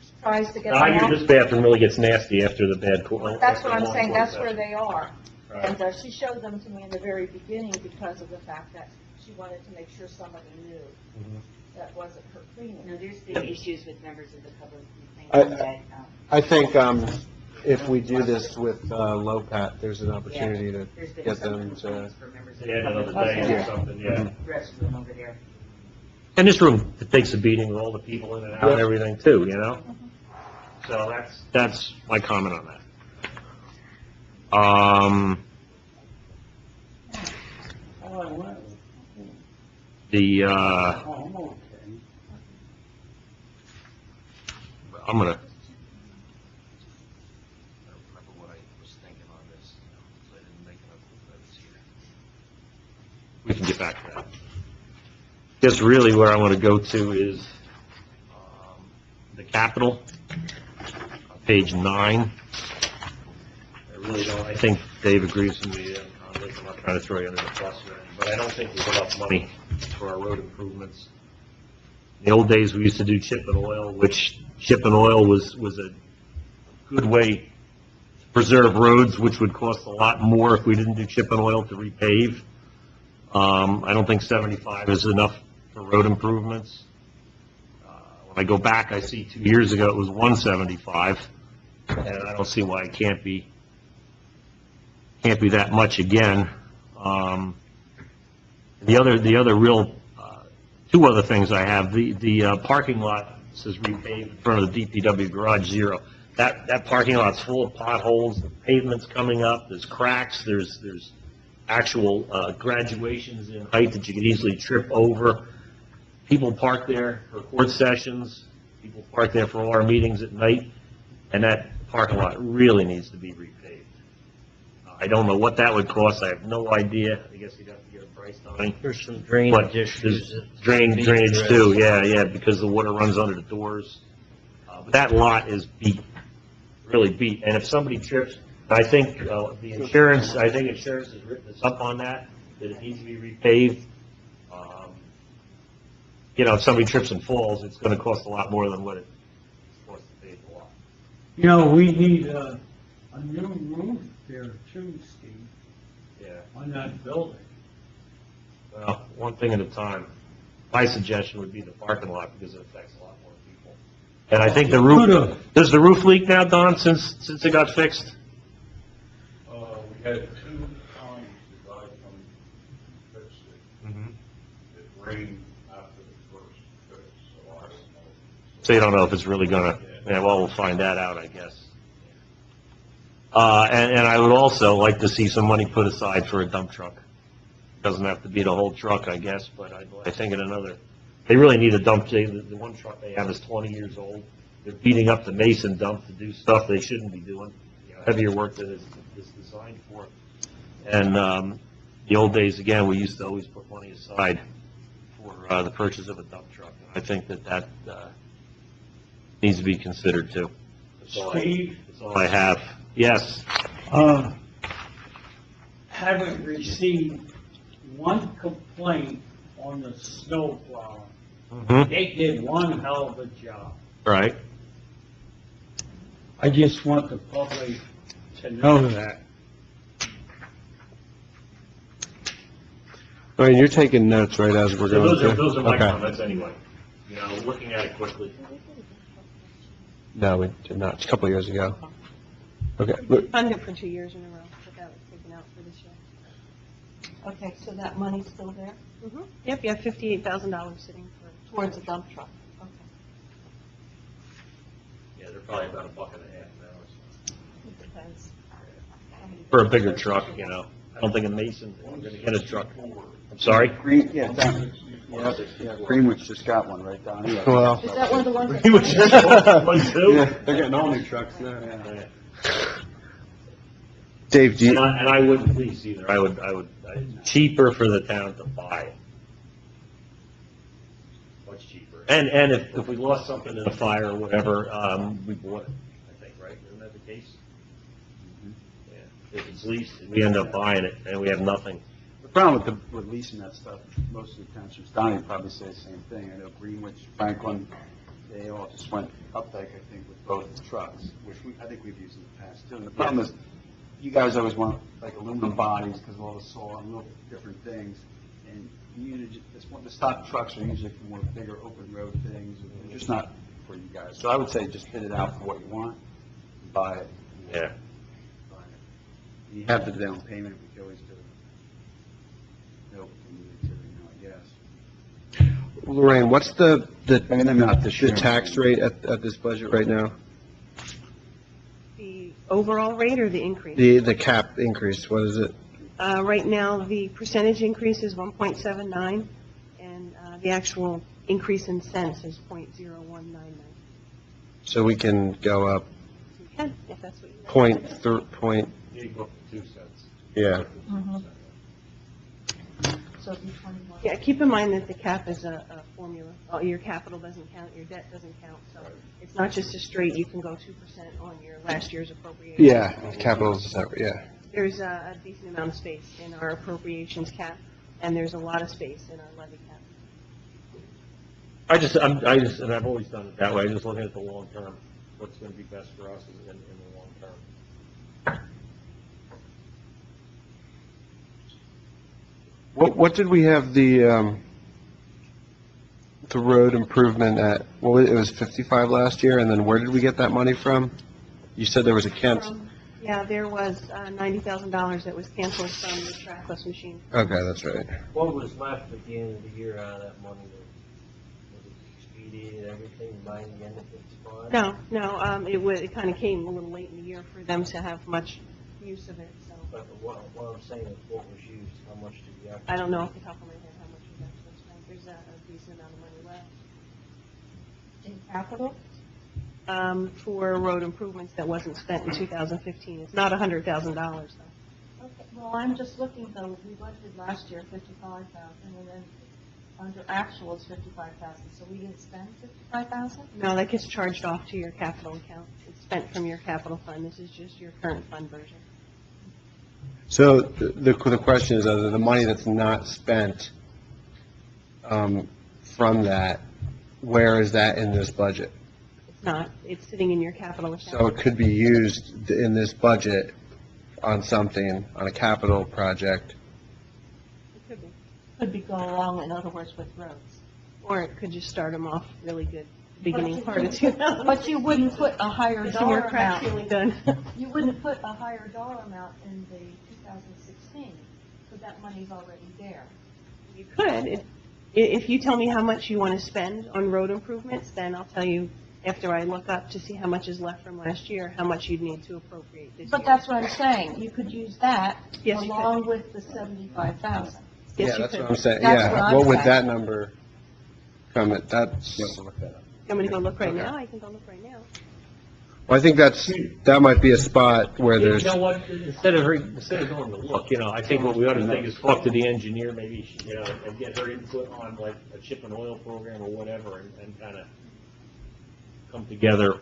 she tries to get I them hear out. this bathroom really gets nasty after the bad court. That's what I'm saying, that's where they are. Right. And she showed them to me in the very beginning because of the fact that she wanted to make sure somebody knew Mhm. that wasn't her cleaning. No, there's been issues with members of the public I- complaining that, I think, if we do this with LOPAT, there's an opportunity to there's been get some them to, complaints for members of Yeah, the another public. day or something, yeah. Restroom over there. And this room, it takes a beating with all the people in and out and Yep. everything too, you know? So that's my comment on that. The, I'm gonna, I don't remember what I was thinking on this, so I didn't make enough notes here. We can get back to that. Guess really where I want to go to is, the Capitol, page 9. I really don't, I think Dave agrees with me on this, I'm not trying to throw you under the bus or anything, but I don't think we have enough money for our road improvements. In the old days, we used to do chip and oil, which chip and oil was a good way to preserve roads, which would cost a lot more if we didn't do chip and oil to repave. I don't think 75 is enough for road improvements. When I go back, I see 2 years ago, it was 175, and I don't see why it can't be that much again. The other real, two other things I have, the parking lot says repave in front of the DPW garage 0. That parking lot's full of potholes, the pavement's coming up, there's cracks, there's actual graduations in height that you could easily trip over. People park there for court sessions, people park there for all our meetings at night, and that parking lot really needs to be repaved. I don't know what that would cost, I have no idea, I guess you'd have to get a price on it. There's some But drainage there's issues. that drainage need to be too, addressed. yeah, because the water runs under the doors. But that lot is beat, really beat, and if somebody trips, I think the insurance, has written us up on that it needs to be repaved. If somebody trips and falls, it's gonna cost a lot more than what it costs to pave the lot. We need a new roof there too, Steve, Yeah. on that building. Well, one thing at a time. My suggestion would be the parking lot because it affects a lot more people. And I think the roof, does the roof leak now, Don, since it got fixed? We had 2 times the guy come fix it. It rained after the first fix, so I don't know. So you don't know if it's really gonna, yeah, well, we'll find that out, I guess. And I would also like to see some money put aside for a dump truck. Doesn't have to be the whole truck, I guess, but I think they really need a dump. The one truck they have is 20 years old. They're beating up the Mason dump to do stuff they shouldn't be doing, heavier work than it's designed for. And the old days, again, we used to always put money aside for the purchase of a dump truck. I think that needs to be considered too. Steve? That's all I have. Yes. Haven't received one complaint on the snow plowing. Mhm. They did one hell of a job. Right. I just want the public to know that. I mean, you're taking notes, right, as we're So going through? those are my Okay. comments anyway. Looking at it quickly. No, we did not. It's a couple of years ago. Okay. Look, Funded for 2 years in a row, but that was taken out for this year. Okay, so that money's still there Yep, you have $58,000 sitting for, towards a dump truck? Okay. Yeah, they're probably about $1.50 now or so. It depends. For a bigger truck, I don't think a Mason, we're gonna get a truck. I'm sorry? Greenwich just got one, right, Don? Yeah. Well, Is that one of the ones that? He was just one too? yeah, they're getting all new trucks now. Dave, do And you, I wouldn't lease either. I would, cheaper for the town to buy. Much cheaper. And if we lost something in a fire or whatever, we bought it, I think, right? Isn't that the case? Yeah. If it's leased, we end up buying it and we have nothing. The problem with leasing that stuff, most of the townships, Donnie would probably say the same thing. I know Greenwich, Franklin, they all just went updike, I think, with both trucks, which I think we've used in the past too. And the problem is, you guys always want like aluminum bodies because of all the salt and little different things. And the stock trucks are usually for more bigger open road things. They're just not for you guys. So I would say just bid it out for what you want, and buy it. Yeah. Buy it. You have the down payment, we can always do it. Nope, we need to, I guess. Lorraine, what's the And not this year. tax rate at this budget right now? the overall rate or the increase? The cap increase, what is it? Right now, the percentage increase is 1.79, and the actual increase in cents is .0199. So we can go up You can, if that's what you want. point, You go up to 2 cents. yeah. So it'd be 21. Yeah, keep in mind that the cap is a formula. Your capital doesn't count, your debt doesn't count, so it's not just a straight, you can go 2% on your last year's appropriation. Yeah, capital is separate, yeah. There's a decent amount of space in our appropriations cap, and there's a lot of space in our levy cap. And I've always done it that way, just looking at the long term, what's gonna be best for us in the long term. What did we have the road improvement at? Well, it was 55 last year, and then where did we get that money from? You said there was a Yeah, there was $90,000 that was canceled from the trackless machine. Okay, that's right. What was left at the end of the year out of that money? Was it expedient and everything, buying the end of it? No, it kind of came a little late in the year for them to have much use of it, so. But what I'm saying is what was used, how much did you actually? I don't know off the top of my head how much was actually spent. There's a decent amount of money left. In capital? For road improvements that wasn't spent in 2015. It's not $100,000 though. Okay, well, I'm just looking though, we budgeted last year 55,000 and then under actual is 55,000, so we didn't spend 55,000? No, that gets charged off to your capital account. It's spent from your capital fund. This is just your current fund version. So the question is, the money that's not spent from that, where is that in this budget? It's not. It's sitting in your capital account. So it could be used in this budget on something, on a capital project. It could be. could be go along, in other words, with roads. Or it could just start them off really good, beginning part of 2000. But you wouldn't put a higher Get some more dollar crack amount, sealing done. you wouldn't put a higher dollar amount in the 2016, because that money's already there. You could. If you tell me how much you want to spend on road improvements, then I'll tell you, after I look up to see how much is left from last year, how much you'd need to appropriate this year. But that's what I'm saying, you could use that Yes, you could. along with the 75,000. Yes, Yeah, you that's could. what I'm saying, That's what yeah. I'm What would saying. that number come at? That's, You want me to go look right Okay. now? I can go look right now. well, I think that might be a spot where You there's, know what, instead of going to look, I think what we ought to think is talk to the engineer, maybe, and get her input on like a chip and oil program or whatever, and kind of come together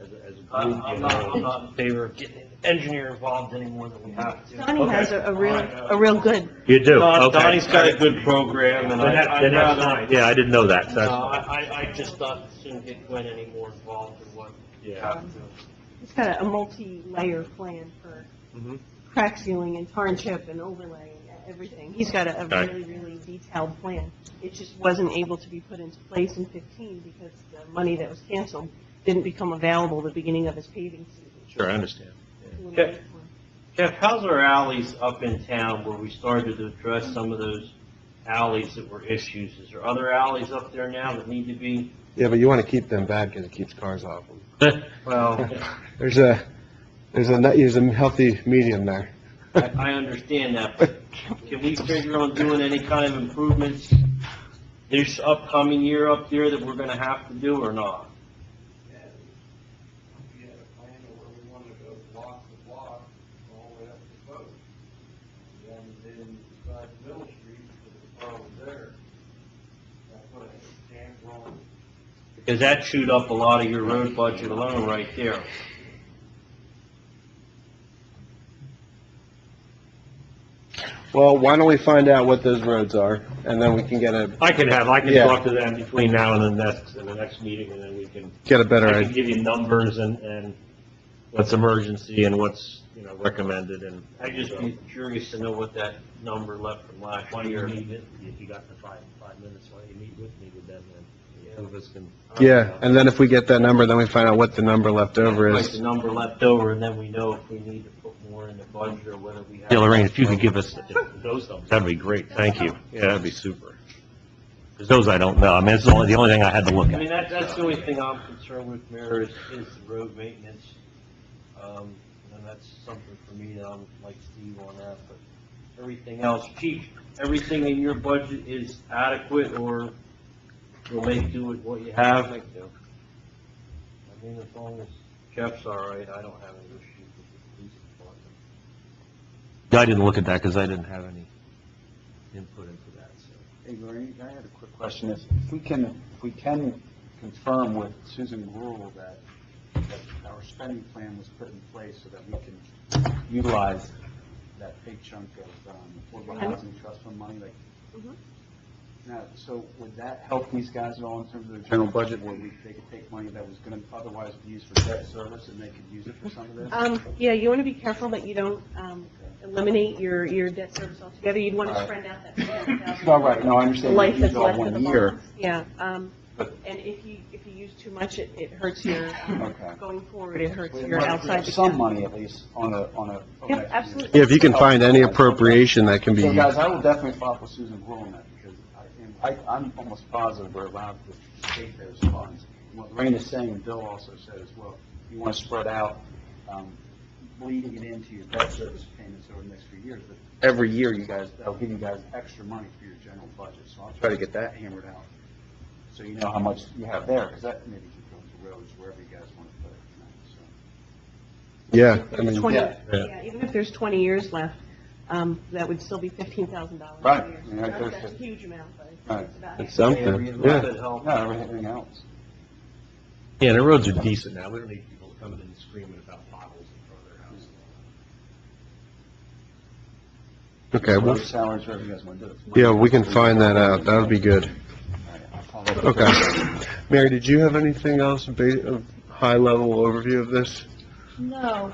as a group. I'm not in favor of getting an engineer involved any more than we have to. Donnie has a real good, You do, okay. Donnie's got a good program, and Then I'd that's rather, fine, yeah, I didn't know that, so no, that's fine. I just thought shouldn't get Gwen any more involved in what we Yeah. have to. he's got a multi-layer plan for Mhm. crack sealing and tar and chip and overlay and everything. He's got a Okay. really, really detailed plan. It just wasn't able to be put into place in 15 because the money that was canceled didn't become available at the beginning of his paving season. Sure, I understand. Okay. Jeff, how's our alleys up in town where we started to address some of those alleys that were issues? Is there other alleys up there now that need to be, yeah, but you want to keep them bad because it keeps cars off them. well, There's a healthy medium there. I understand that, but can we figure on doing any kind of improvements this upcoming year up there that we're gonna have to do or not? We had a plan of where we wanted to go block to block, all the way up to Post. And then beside Middle Street, because the car was there, I put a jam on. Because that chewed up a lot of your road budget alone right there. Well, why don't we find out what those roads are, and then we can get I can Yeah. talk to them between now and the next meeting, and then we can, a better I can idea. give you numbers and what's emergency and what's, recommended, and. I'd just be curious to know what that number left from last year. If you got the five minutes, why don't you meet with me with them, and two of us can. Yeah, and then if we get that number, then we find out what the number left over Like is. the number left over, and then we know if we need to put more in the budget or whether we have. Yeah, Lorraine, if you could give us those numbers, that'd be great, thank you. Yeah, that'd be super. Because those I don't know, I mean, it's the only thing I had to look I mean, at. that's the only thing I'm concerned with, Mayor, is the road maintenance. And that's something for me that I'm like Steve on that, but everything else, Chief, everything in your budget is adequate, or you'll make do with what you have? I mean, as long as Jeff's all right, I don't have any issues with the police department. I didn't look at that because I didn't have any input into that, so. Hey, Lorraine, I had a quick question. If we can confirm with Susan Gruhl that our spending plan was put in place so that we can utilize that big chunk of affordable housing trust fund money, like, Mhm. now, so would that help these guys at all in terms of their general budget, where they could take money that was going to otherwise be used for debt service and they could use it for some of this? Yeah, you want to be careful that you don't eliminate your debt service altogether. You'd want to spread out that $300,000. No, right, no, I understand. Life Use that's all left of the one year. bonds. Yeah, But- and if you use too much, it hurts your, Okay. going forward, it hurts We your might outside. have some account. money at least on a. Yep, absolutely. Yeah, if you can find any appropriation that can be, So guys, I will definitely follow up with Susan Gruhl on that, because I'm almost positive we're allowed to take those funds. And what Lorraine is saying, and Bill also said as well, you want to spread out, bleeding it into your debt service payments over the next few years, but every year you guys, that'll give you guys extra money for your general budget, so I'll try to get that hammered out, so you know how much you have there, because that maybe can go into roads, wherever you guys want to put it, so. yeah, I There's mean, 20 yeah. Yeah, even if there's 20 years left, that would still be $15,000 Right. a year. Yeah, That's there's- a huge amount, but Right. it's about it's half. something, Could yeah. help. No, everything else. Yeah, the roads are decent now, we don't need people coming in and screaming about potholes in front of their house. Okay, well, Road salaries, wherever you guys want to do it. yeah, we can find that out, that would be good. All right, I'll follow up with Okay. Mary, did you have anything else, a high-level overview of this? No,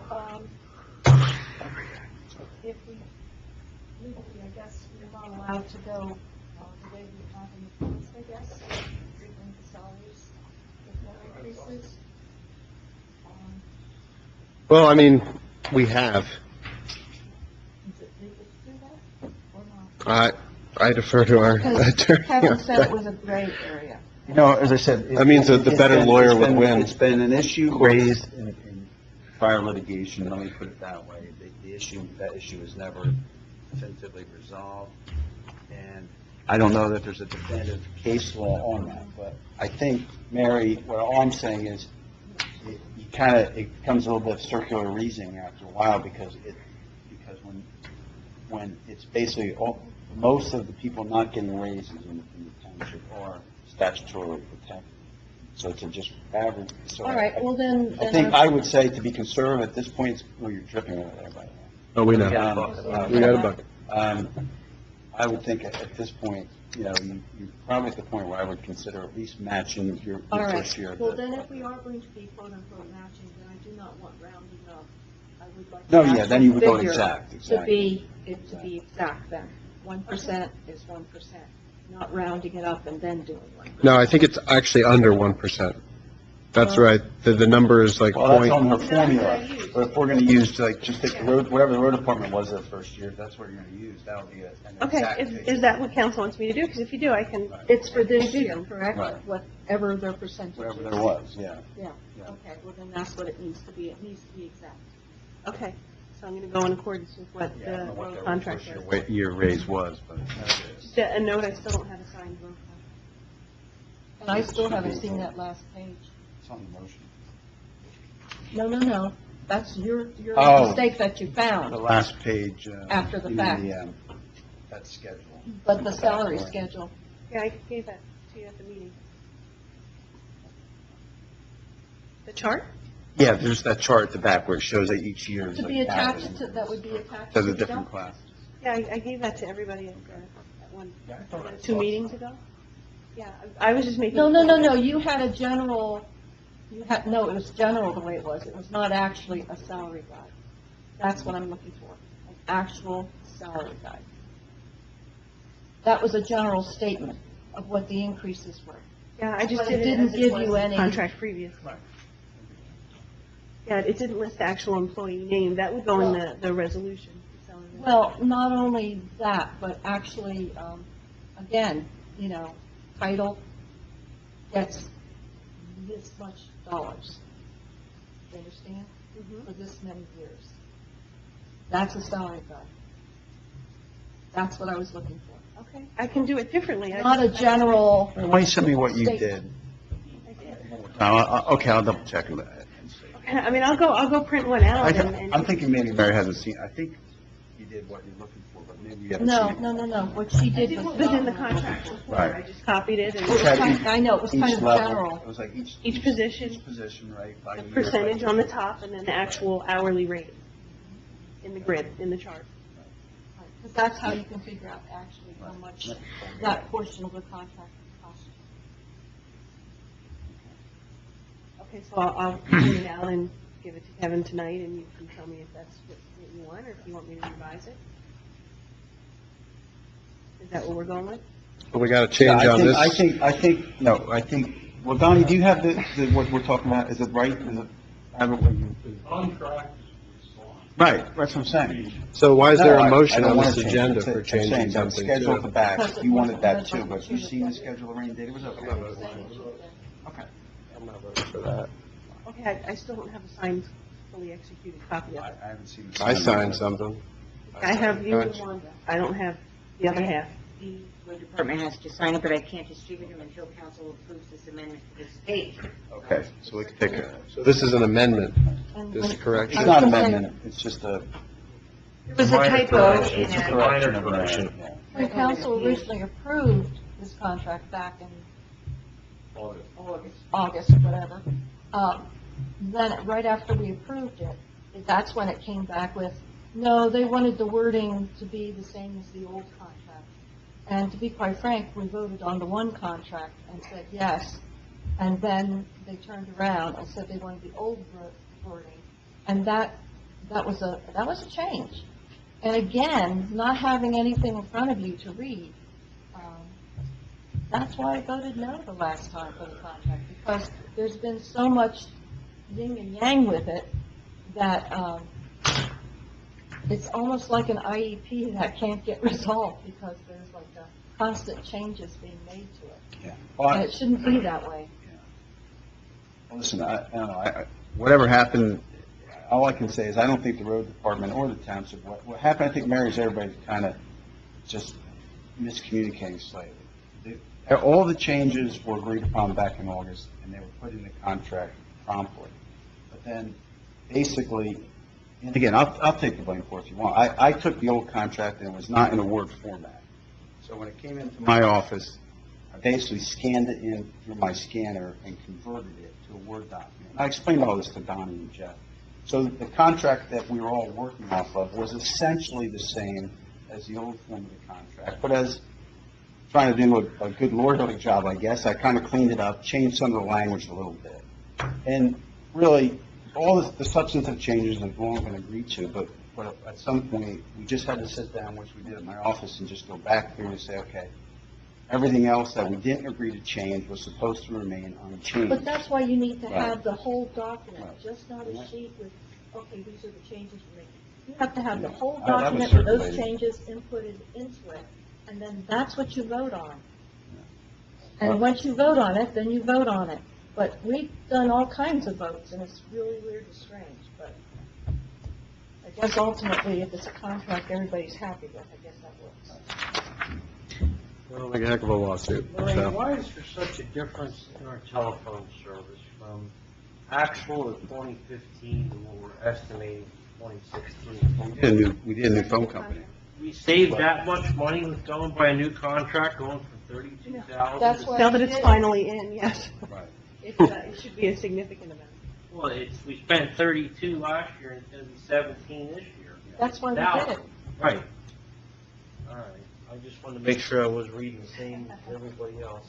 if we, legally, I guess we're not allowed to go guess, treatment the salaries with no increases. Well, I mean, we have. Is it legal to do that or not? I defer to our Because attorney. Kevin said it was a gray area. You know, as I said. That means that the it's better been- lawyer it's would been- win. It's been an issue raised in prior litigation, let me put it that way. That issue is never definitively resolved. And I don't know that there's a definitive case law on that, but I think, Mary, what all I'm saying is, it becomes a little bit of circular reasoning after a while, because when it's basically most of the people not getting raises in the township are statutorily protected. So to just average, so. All right, well then. I think I would say, to be conservative at this point, you're dripping over there, by the way. Oh, we know. We got a bucket. I would think at this point, you're probably at the point where I would consider at least matching your All right, first year. well then if we are going to be quote unquote matching, then I do not want rounding up. I would like. No, the yeah, then you would go actual exact, figure exactly. To be exact then. 1% is 1%, not rounding it up and then doing 1%. No, I think it's actually under 1%. That's right. The number is like Well, that's point. on her That's what I formula, used. but if we're gonna use, like, just take the road, whatever the road department was that first year, if that's what you're gonna use, that'll be an Okay, exact is figure. that what council wants me to do? Because if you do, I can, It's for this year, correct? Right. Whatever their percentage is. Whatever there was, yeah. Yeah, Yeah. okay, well then that's what it needs to be. It needs to be exact. okay. So I'm going to go in accordance with what Yeah, I don't the know what road that contract first says. year raise was, but that's it. Just a note, I still don't have a signed road contract. And I still haven't seen that last page. It's on the motion. No. That's your Oh. mistake that you The found, last page. After the you mean fact. That schedule. but the salary schedule. Yeah, I gave that to you at the meeting. The chart? Yeah, there's that chart at the back where it shows that each year is To like be attached added. to, that would be attached To to the the different dump. classes. Yeah, I gave that to everybody at one, Yeah, I thought I 2 saw meetings something. ago. Yeah, I was just making. No, you had a general, no, it was general the way it was. It was not actually a salary guide. That's what I'm looking for, an actual salary guide. That was a general statement of what the increases were. Yeah, I just But it did didn't as give was you in any- Contract previous. Yeah, it didn't list the actual employee name. That would go in the resolution. the salary. Well, not only that, but actually, again, title gets this much dollars. You understand? Mhm. For this many years. That's a salary guide. That's what I was looking for. Okay, I can do it differently. Not a general, Why don't you send me what you State. did? I did. Okay, I'll double check that. and see. I mean, I'll go print one out and. I'm thinking maybe Mary hasn't seen, I think you did what you're looking for, but maybe you haven't no, seen it. no. What she did It was. was in the contract before. Right. I just copied it It was and kind- I know, it was kind Each of level, general. it was like each. Each position. Each position, right? by the year, percentage by on the year. top and then the actual hourly rate in the grid, in the chart. Because that's how you can figure out actually how much that portion of the contract would cost. Okay, so I'll print it out and give it to Kevin tonight, and you can tell me if that's what you want, or if you want me to revise it. Is that what we're going with? We got to change Yeah, on this. I think, well, Donnie, do you have what we're talking about? Is it right? Is it, have it with you? Contract is Right, that's what I'm saying. So why is there No, a I motion don't on wanna this change it. agenda That's for it. I'm saying changing that something? Schedule at the too? back, you wanted that too, but you've seen the schedule, Lorraine did, it was okay. Okay. I'm not voting for that. Okay, I still don't have a signed, fully executed copy of I it. haven't seen the. I signed something. I have you and Wanda. I don't have the other half. The road department has to sign it, but I can't distribute them until council approves this amendment to this page. Okay, so we can take it. So this is an amendment, And this when- correction? It's not an amendment, it's just a. There was a typo in It's a it. correction of correction. that, yeah. When council originally approved this contract back in August, whatever, then right after we approved it, that's when it came back with, no, they wanted the wording to be the same as the old contract. And to be quite frank, we voted on the one contract and said yes. And then they turned around and said they wanted the old wording. And that was a change. And again, not having anything in front of you to read, That's why I voted no the last time for the contract, because there's been so much yin and yang with it that, it's almost like an IEP that can't get resolved because there's like a constant changes being made to it. Yeah. Well, And it shouldn't be that way. Well, listen, I don't know, whatever happened, all I can say is I don't think the road department or the township, what happened, I think Mary's, everybody kind of just miscommunicating slightly. All the changes were agreed upon back in August, and they were put in the contract promptly. But then, basically, and again, I'll take the blame for it if you want. I took the old contract and it was not in a Word format. So when it came into my office, I basically scanned it in through my scanner and converted it to a Word document. I explained all this to Donnie and Jeff. So the contract that we were all working off of was essentially the same as the old form of the contract. But as trying to do a good lawyerly job, I guess, I kind of cleaned it up, changed some of the language a little bit. And really, all the substantive changes have all been agreed to, but at some point, we just had to sit down, which we did at my office, and just go back through and say, okay, everything else that we didn't agree to change was supposed to remain unchanged. But that's why you need to Right. have the whole document, Right. just not a sheet with, okay, these are the changes we're making. You have to have the whole That was document with those circulated. changes inputted into it, and then that's what you vote on. And once you vote on it, then you vote on it. But we've done all kinds of votes, and it's really weird and strange, but I guess ultimately, if it's a contract everybody's happy with, I guess that works. Well, like a heck of a lawsuit, Lorraine, so. why is there such a difference in our telephone service from actual of 2015 to what we're estimating for 2016? We did a new phone company. We saved that much money with going by a new contract, going from 32,000. That's why- Now that it's finally in, yes, Right. it should be a significant amount. Well, we spent 32 last year, and it's going to be 17 this year. That's why we Now- did it. Right. All right. I just wanted to make sure I was reading the same as everybody else.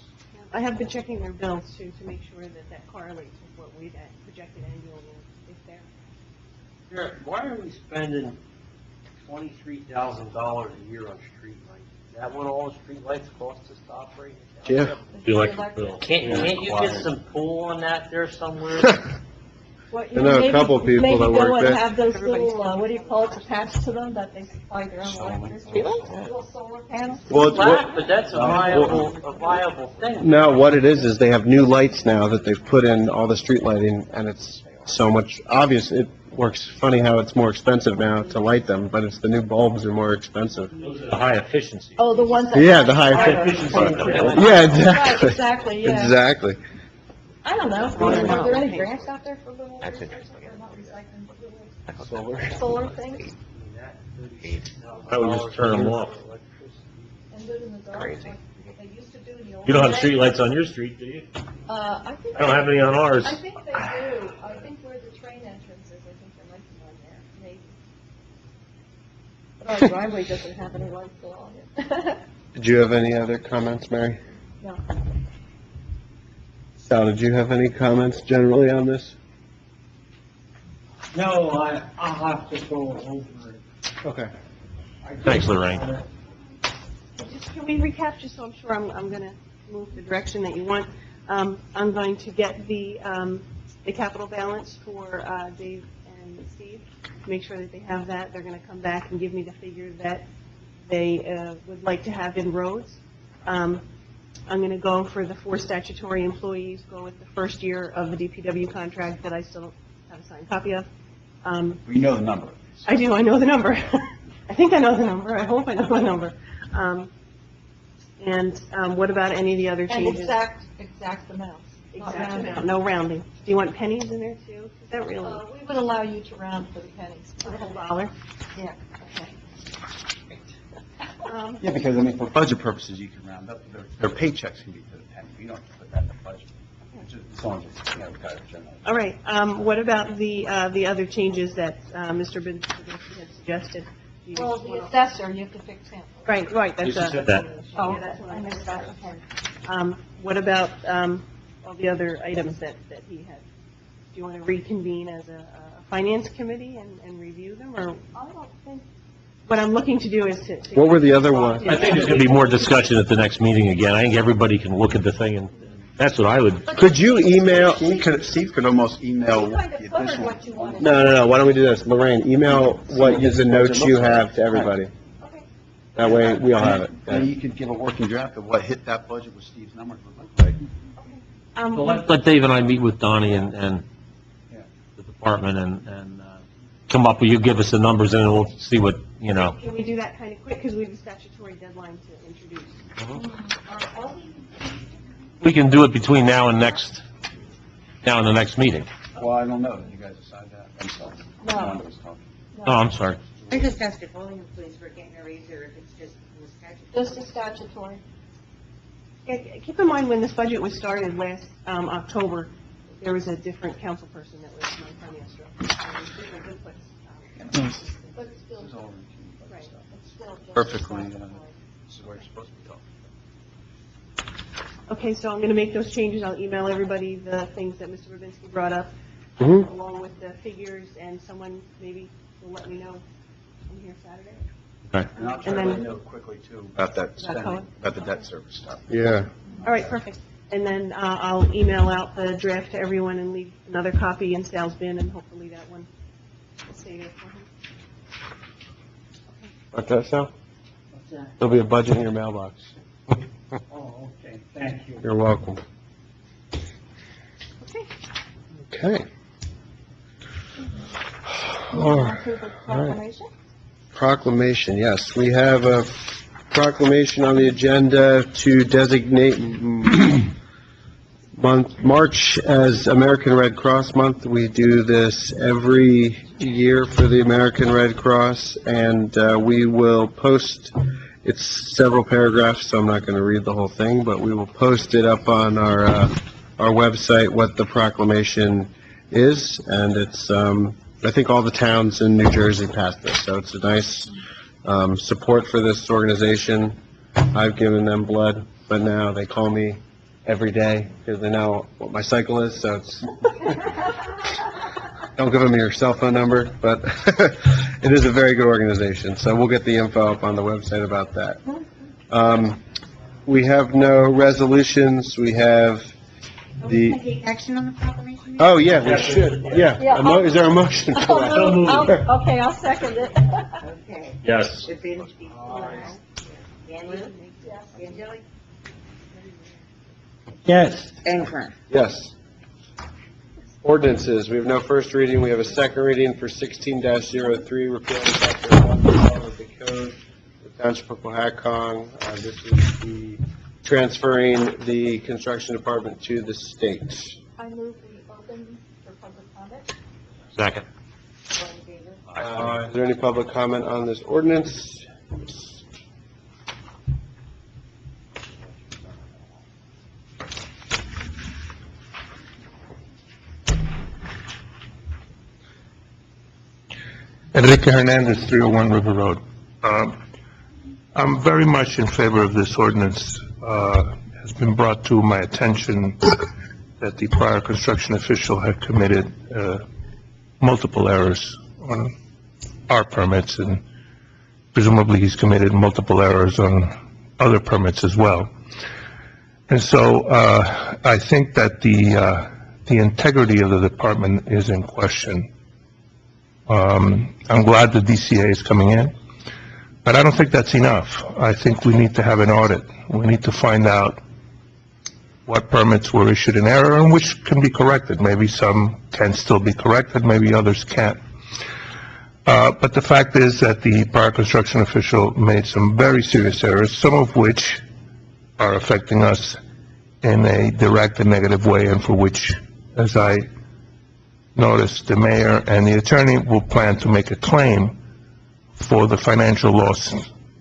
I have been checking their bills too, to make sure that that correlates with what we've projected annually, if there. Eric, why are we spending $23,000 a year on streetlights? Is that what all the streetlights cost us to operate? Yeah. The electric bill. Can't you get some pull on that there somewhere? What, I know a couple people that work Maybe there. go and have those little, what do you call it, attached to them, that they supply their own electricity? Little solar panels? Well, it's what, Flat, but that's a viable thing. no, what it is they have new lights now that they've put in all the street lighting, and it's so much, obvious, it works funny how it's more expensive now to light them, but it's the new bulbs are more expensive. Those are the high efficiency. Oh, the ones that. Yeah, the high efficiency. Yeah, Right, exactly. exactly, yeah. Exactly. I don't know, are there any grants out there for little? That's resources that are not recycling, but little Solar. solar things? I would just turn them off. And live in the dark, like they used to do in the old. You don't have days? streetlights on your street, do you? I think. I don't have any on ours. I think they do. I think where the train entrance is, I think there might be one there, maybe. But our driveway doesn't have any lights along it. Did you have any other comments, Mary? No. Sal, did you have any comments generally on this? No, I'll have to go over it. Okay. Thanks, Lorraine. Just, can we recap, just so I'm sure I'm gonna move the direction that you want? I'm going to get the capital balance for, Dave and Steve, make sure that they have that. They're gonna come back and give me the figure that they, would like to have in roads. I'm gonna go for the 4 statutory employees, go with the first year of the DPW contract that I still don't have a signed copy of. We know the number. I do, I know the number. I think I know the number, I hope I know the number. And what about any of the other And changes? exact amounts. not Exact rounding. amount, no rounding. Do you want pennies in there too? Is that really, We would allow you to round for the pennies. for the whole dollar? Yeah, okay. Yeah, because, I mean, for budget purposes, you can round up, their paychecks can be to the penny. You don't have to put that in the budget. It's just, as long as it's, you know, kind of general. All right, what about the other changes that Mr. Benzinski had suggested? Do you Well, just the wanna- assessor, you have to fix him. Right, that's. You said that. Oh, Yeah, that's what I missed that, okay. What about all the other items that he had? Do you want to reconvene as a finance committee and review them, or? I don't think what I'm looking to do is to. What were the other ones? I think there's going to be more discussion at the next meeting again. I think everybody can look at the thing, and that's what I would, Could you email, Steve could almost email You kind the of covered additional. what you wanted. no, why don't we do this? Lorraine, email what the notes you have to everybody. Okay. That way, we all have it. And you could give a working draft of what hit that budget with Steve's numbers would look like. let Dave and I meet with Donnie and Yeah. the department and come up with, you give us the numbers, and then we'll see what, you know. Can we do that kind of quick, because we have a statutory deadline to introduce? We can do it between now and the next meeting. Well, I don't know, you guys decide that themselves. No. Numbers talking. Oh, I'm sorry. I just asked if all the employees were getting a raise or if it's just the statute. Just a statutory. Yeah, keep in mind, when this budget was started last October, there was a different council person that was non-financial. Different inputs. But it's still, This is all routine budget Right. stuff. it's still just. Perfectly, statutory. this is where you're supposed to be talking. Okay, so I'm going to make those changes. I'll email everybody the things that Mr. Babinski brought up, Mhm. along with the figures, and someone maybe will let me know I'm here Saturday. Okay. And I'll try And to then- let you know quickly too about that spending, Cohen? about the debt service stuff. Yeah. All right, perfect. And then I'll email out the draft to everyone and leave another copy in Sal's bin, and hopefully that one will stay there for him. Like that, Sal? There'll be a budget in your mailbox. Oh, okay, thank you. You're welcome. Okay. Okay. You All want right. to approve the proclamation? Proclamation, yes. We have a proclamation on the agenda to designate March as American Red Cross Month. We do this every year for the American Red Cross, and we will post, it's several paragraphs, so I'm not going to read the whole thing, but we will post it up on our website, what the proclamation is, and it's, I think all the towns in New Jersey passed this, so it's a nice support for this organization. I've given them blood, but now they call me every day because they know what my cycle is, so it's, don't give them your cell phone number, but it is a very good organization, so we'll get the info up on the website about that. We have no resolutions, we have Are we the, going to take action on the proclamation? oh, yeah, we should, yeah. Is there a motion for that? Okay, I'll second it. Okay. Yes. Babinski. Daniel? Yes. Angeli? Yes, And Kern. Yes. Ordinances, we have no first reading, we have a second reading for 16-03, repealing chapter 112 of the code, the Township of Cohasset. This is the transferring the construction department to the state. I move we open for public comment. Second. All in favor? Is there any public comment on this ordinance? Enrique Hernandez, 301 River Road. I'm very much in favor of this ordinance. Has been brought to my attention that the prior construction official had committed multiple errors on our permits, and presumably he's committed multiple errors on other permits as well. And so I think that the integrity of the department is in question. I'm glad the DCA is coming in, but I don't think that's enough. I think we need to have an audit. We need to find out what permits were issued in error and which can be corrected. Maybe some can still be corrected, maybe others can't. But the fact is that the prior construction official made some very serious errors, some of which are affecting us in a direct and negative way, and for which, as I noticed, the mayor and the attorney will plan to make a claim for the financial loss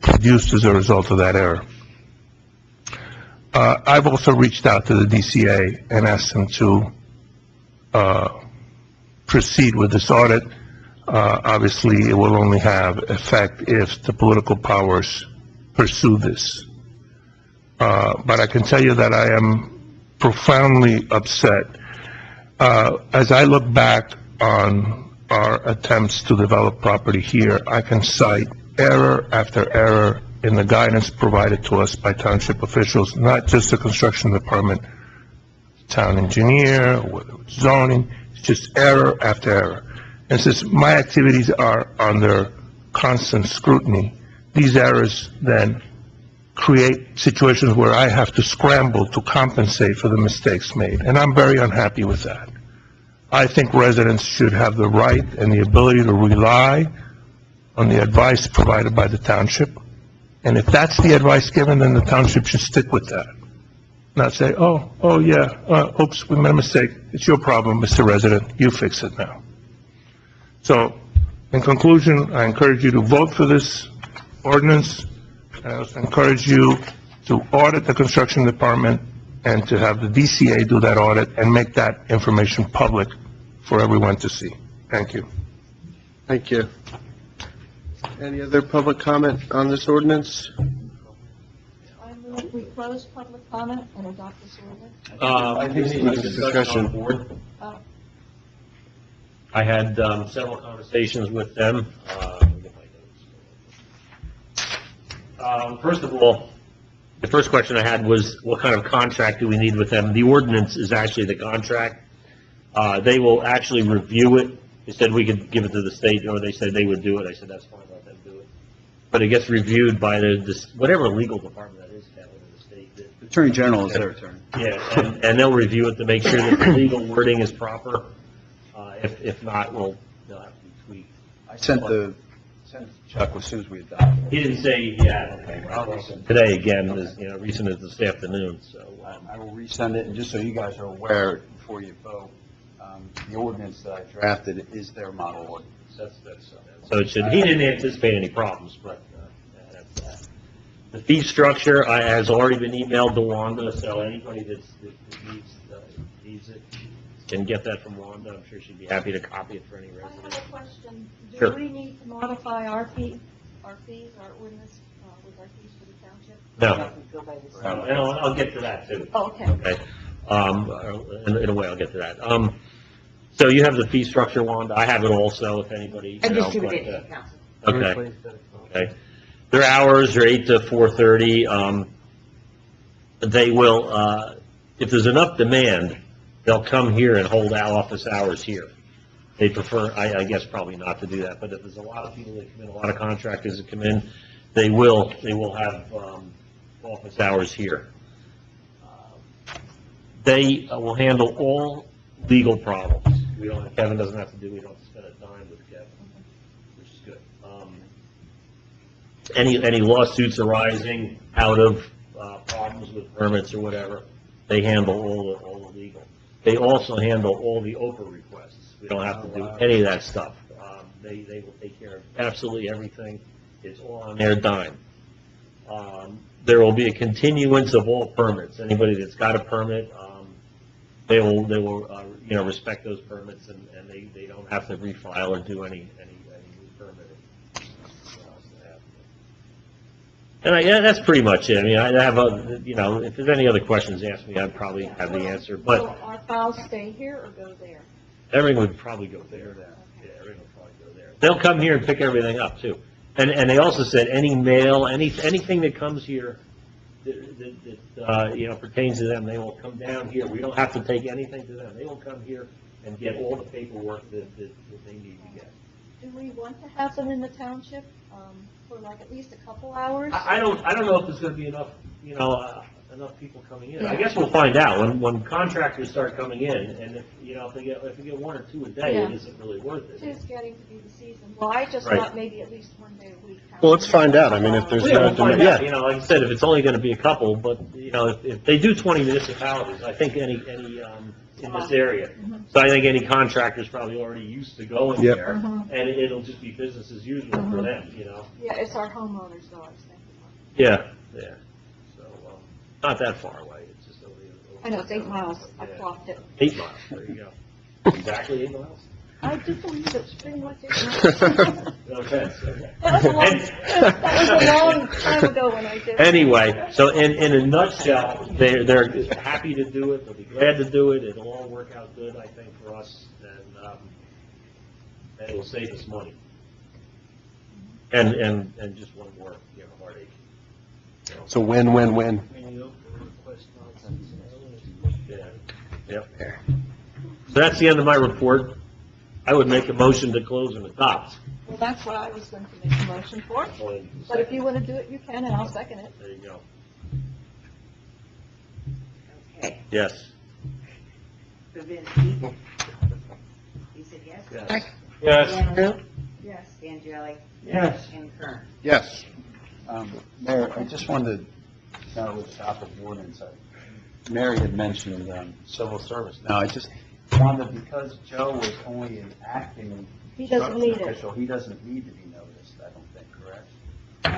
produced as a result of that error. I've also reached out to the DCA and asked them to proceed with this audit. Obviously, it will only have effect if the political powers pursue this. But I can tell you that I am profoundly upset. As I look back on our attempts to develop property here, I can cite error after error in the guidance provided to us by township officials, not just the construction department, town engineer, whether it's zoning, it's just error after error. And since my activities are under constant scrutiny, these errors then create situations where I have to scramble to compensate for the mistakes made, and I'm very unhappy with that. I think residents should have the right and the ability to rely on the advice provided by the township, and if that's the advice given, then the township should stick with that. Not say, oh, yeah, oops, we made a mistake. It's your problem, Mr. Resident, you fix it now. So, in conclusion, I encourage you to vote for this ordinance, and I also encourage you to audit the construction department and to have the DCA do that audit and make that information public for everyone to see. Thank you. Thank you. Any other public comment on this ordinance? I move we close public comment and adopt this ordinance. I think we need discussion on board. Oh. I had several conversations with them. First of all, the first question I had was, what kind of contract do we need with them? The ordinance is actually the contract. They will actually review it. They said we could give it to the state, or they said they would do it. I said, that's fine, let them do it. But it gets reviewed by whatever legal department that is, Kevin, in the state. Attorney General is their attorney. Yeah, and they'll review it to make sure that the legal wording is proper. If not, they'll have to be tweaked. I sent Chuck as soon as we adopted it. He didn't say, today again, recent as this afternoon, so. I will resend it, and just so you guys are aware, before you vote, the ordinance that I drafted is their model ordinance. So he didn't anticipate any problems, but that's that. The fee structure has already been emailed to Wanda, so anybody that needs it can get that from Wanda. I'm sure she'd be happy to copy it for any I resident. have a question. Do Sure. we need to modify our fees, our ordinance, with our fees for the township? No. And I'll get to that too. Oh, okay. Okay. In a way, I'll get to that. So you have the fee structure, Wanda. I have it also, if anybody. I you know, distributed it but, to council. Okay. Okay. Their hours are 8 to 4:30. They will, if there's enough demand, they'll come here and hold our office hours here. They prefer, I guess, probably not to do that, but if there's a lot of people that come in, a lot of contractors that come in, they will have office hours here. They will handle all legal problems. Kevin doesn't have to we don't have to spend a dime with Kevin, which is good. Any lawsuits arising out of problems with permits or whatever, they handle all the legal. They also handle all the OPA requests. We don't have to do any of that stuff. They will take care of absolutely everything. It's all on their dime. There will be a continuance of all permits. Anybody that's got a permit, they will respect those permits, and they don't have to refile or do any new permitting. And that's pretty much it. I mean, I have if there's any other questions, ask me. I'd probably have the answer. But Will our files stay here or go there? everything would probably go there. Yeah, everything would probably go there. They'll come here and pick everything up too. And they also said any mail, anything that comes here that pertains to them, they will come down here. We don't have to take anything to them. They will come here and get all the paperwork that they need to get. Do we want to have them in the township for like at least a couple hours? I don't know if there's going to be enough, enough people coming in. I guess we'll find out when contractors start coming in, and if they get one or two a day, Yeah. it isn't really worth it. It is getting to be the season. Well, I just Right. thought maybe at least one day a week. Well, let's find out. I mean, if there's Well, yeah, no we'll find demand, out. Like I said, if it's only going to be a couple, but if they do 20 municipalities, I think any in this area. So I think any contractor's probably already used to going Yep. there, and it'll just be business as usual for them. Yeah, it's our homeowners though, I was thinking. Yeah. So not that far away. It's just over. I know, it's 8 miles. I Yeah. clocked it. 8 miles. There you go. Exactly 8 miles. I do believe it's pretty much 8 miles. No offense. Okay. That was a long time ago when I did it. Anyway, so in a nutshell, they're happy to do it, they'll be glad to do it, it'll all work out good, I think, for us, and it will save us money. And just one more, heartache. So win, win, win. Yeah, yep. So that's the end of my report. I would make a motion to close and adopt. Well, that's what I was going to make a motion for, but if you want to do it, you can, and I'll second it. There you go. Okay. Yes. Babinski? You said yes? Yes. Yes. Andrew? Yes. Vangelli? Yes. And Kern? Yes. Mayor, I just wanted to know with top of ordinance, Mary had mentioned civil service. Now, I just wanted, because Joe was only an acting He doesn't need it. official, he doesn't need to be noticed, I don't think, correct?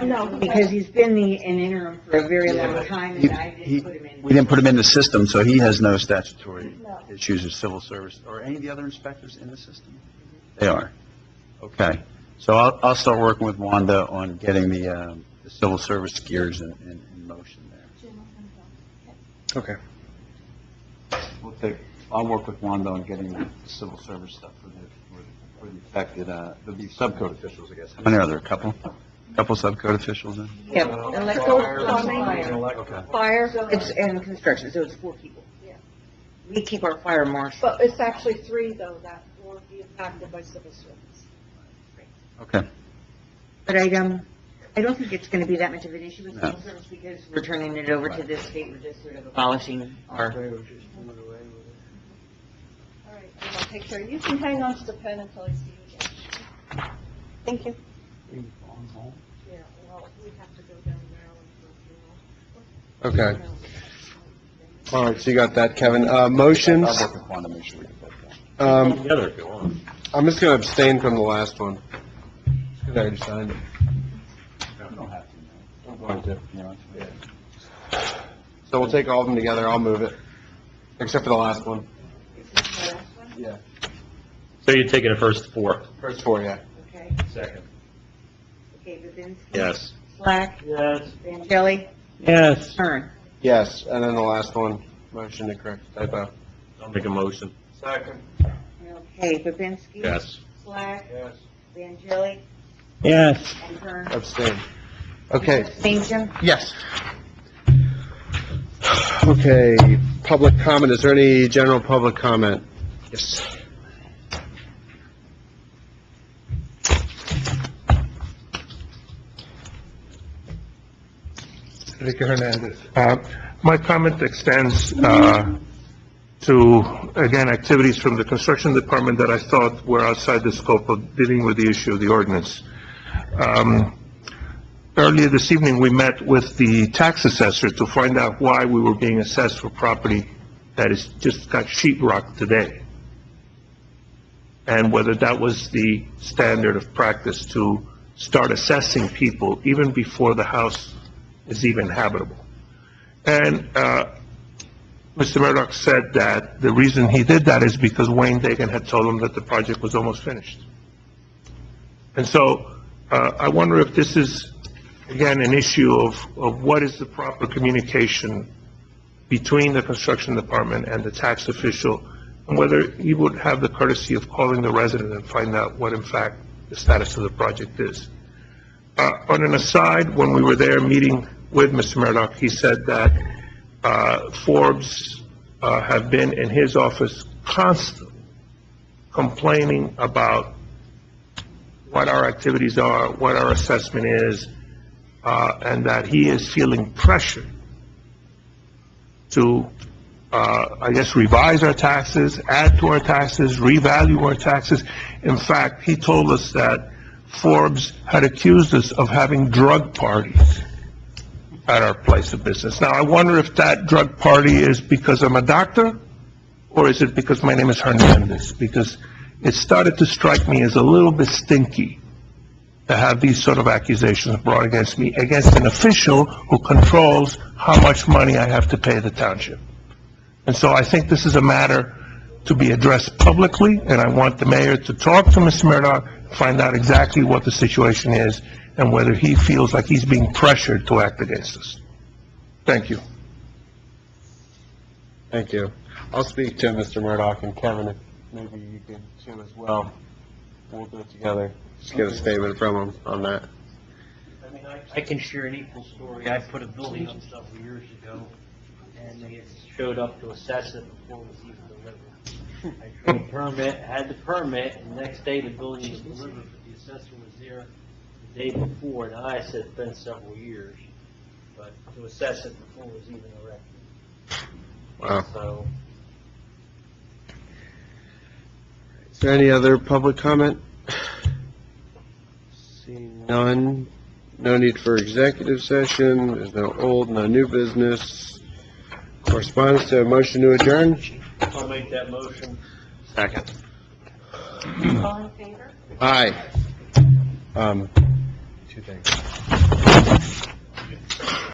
No, Because he's been an interim for a very long time, and I didn't put him in. We didn't put him in the system, so he has no statutory No. issues with civil service. Are any of the other inspectors in the system? They are. Okay. So I'll start working with Wanda on getting the civil service gears in motion there. Okay. I'll work with Wanda on getting the civil service stuff for the affected, the subcode officials, I guess. How many are there? A couple subcode officials in? Yep, electrical, plumbing, Okay. fire, and construction, so it's 4 people. Yeah. We keep our fire marshal. but it's actually 3, though, that will be impacted by civil service. Okay. But I don't think it's going to be that much of an issue with No. civil service because we're turning it over to the state. We're just sort of abolishing our. All right, I'll take care. You can hang on to the pen until I see you again. Thank you. Yeah, well, we have to go down Maryland for a funeral. Okay. All right, so you got that, Kevin. Motions? I'll work with Wanda, make sure we get that done. Together if you want. I'm just going to abstain from the last one. Because I already signed it. You don't have to, no. I'm going to. You know, So we'll take all of them together. I'll move it. Except for the last one. Yeah. So you're taking the first 4? First 4, yeah. Okay. Second. Okay, Babinski? Yes. Slack? Yes. Vangelli? Yes. Kern? Yes, and then the last one, motion to correct the typo. I'll make a motion. Second. Okay, Babinski? Yes. Slack? Yes. Vangelli? Yes. And Kern? Abstain. Okay. Abstain, Jim? Yes. Okay, public comment. Is there any general public comment? Yes. Enrique Hernandez. My comment extends to, again, activities from the construction department that I thought were outside the scope of dealing with the issue of the ordinance. Earlier this evening, we met with the tax assessor to find out why we were being assessed for property that is just got sheet rock today, and whether that was the standard of practice to start assessing people even before the house is even habitable. And Mr. Murdoch said that the reason he did that is because Wayne Dagan had told him that the project was almost finished. And so I wonder if this is, again, an issue of what is the proper communication between the construction department and the tax official, and whether he would have the courtesy of calling the resident and find out what, in fact, the status of the project is. On an aside, when we were there meeting with Mr. Murdoch, he said that Forbes have been in his office constantly complaining about what our activities are, what our assessment is, and that he is feeling pressure to, I guess, revise our taxes, add to our taxes, revalue our taxes. In fact, he told us that Forbes had accused us of having drug parties at our place of business. Now, I wonder if that drug party is because I'm a doctor, or is it because my name is Hernandez? Because it started to strike me as a little bit stinky to have these sort of accusations brought against me, against an official who controls how much money I have to pay the township. And so I think this is a matter to be addressed publicly, and I want the mayor to talk to Mr. Murdoch, find out exactly what the situation is, and whether he feels like he's being pressured to act against us. Thank you. Thank you. I'll speak to Mr. Murdoch, and Kevin, if maybe you can too as well. We'll do it together. Just get a statement from him on that. I mean, I can share an equal story. I put a building up several years ago, and they showed up to assess it before it was even delivered. I showed a permit, had the permit, and the next day the building was delivered, but the assessor was there the day before, and I said it's been several years, but to assess it before it was even erected. Wow. So, Is there any other public comment? Seeing none, no need for executive session, there's no old, no new business. Correspondence, to a motion to adjourn? I'll make that motion. Second. All in favor? Aye. Two things.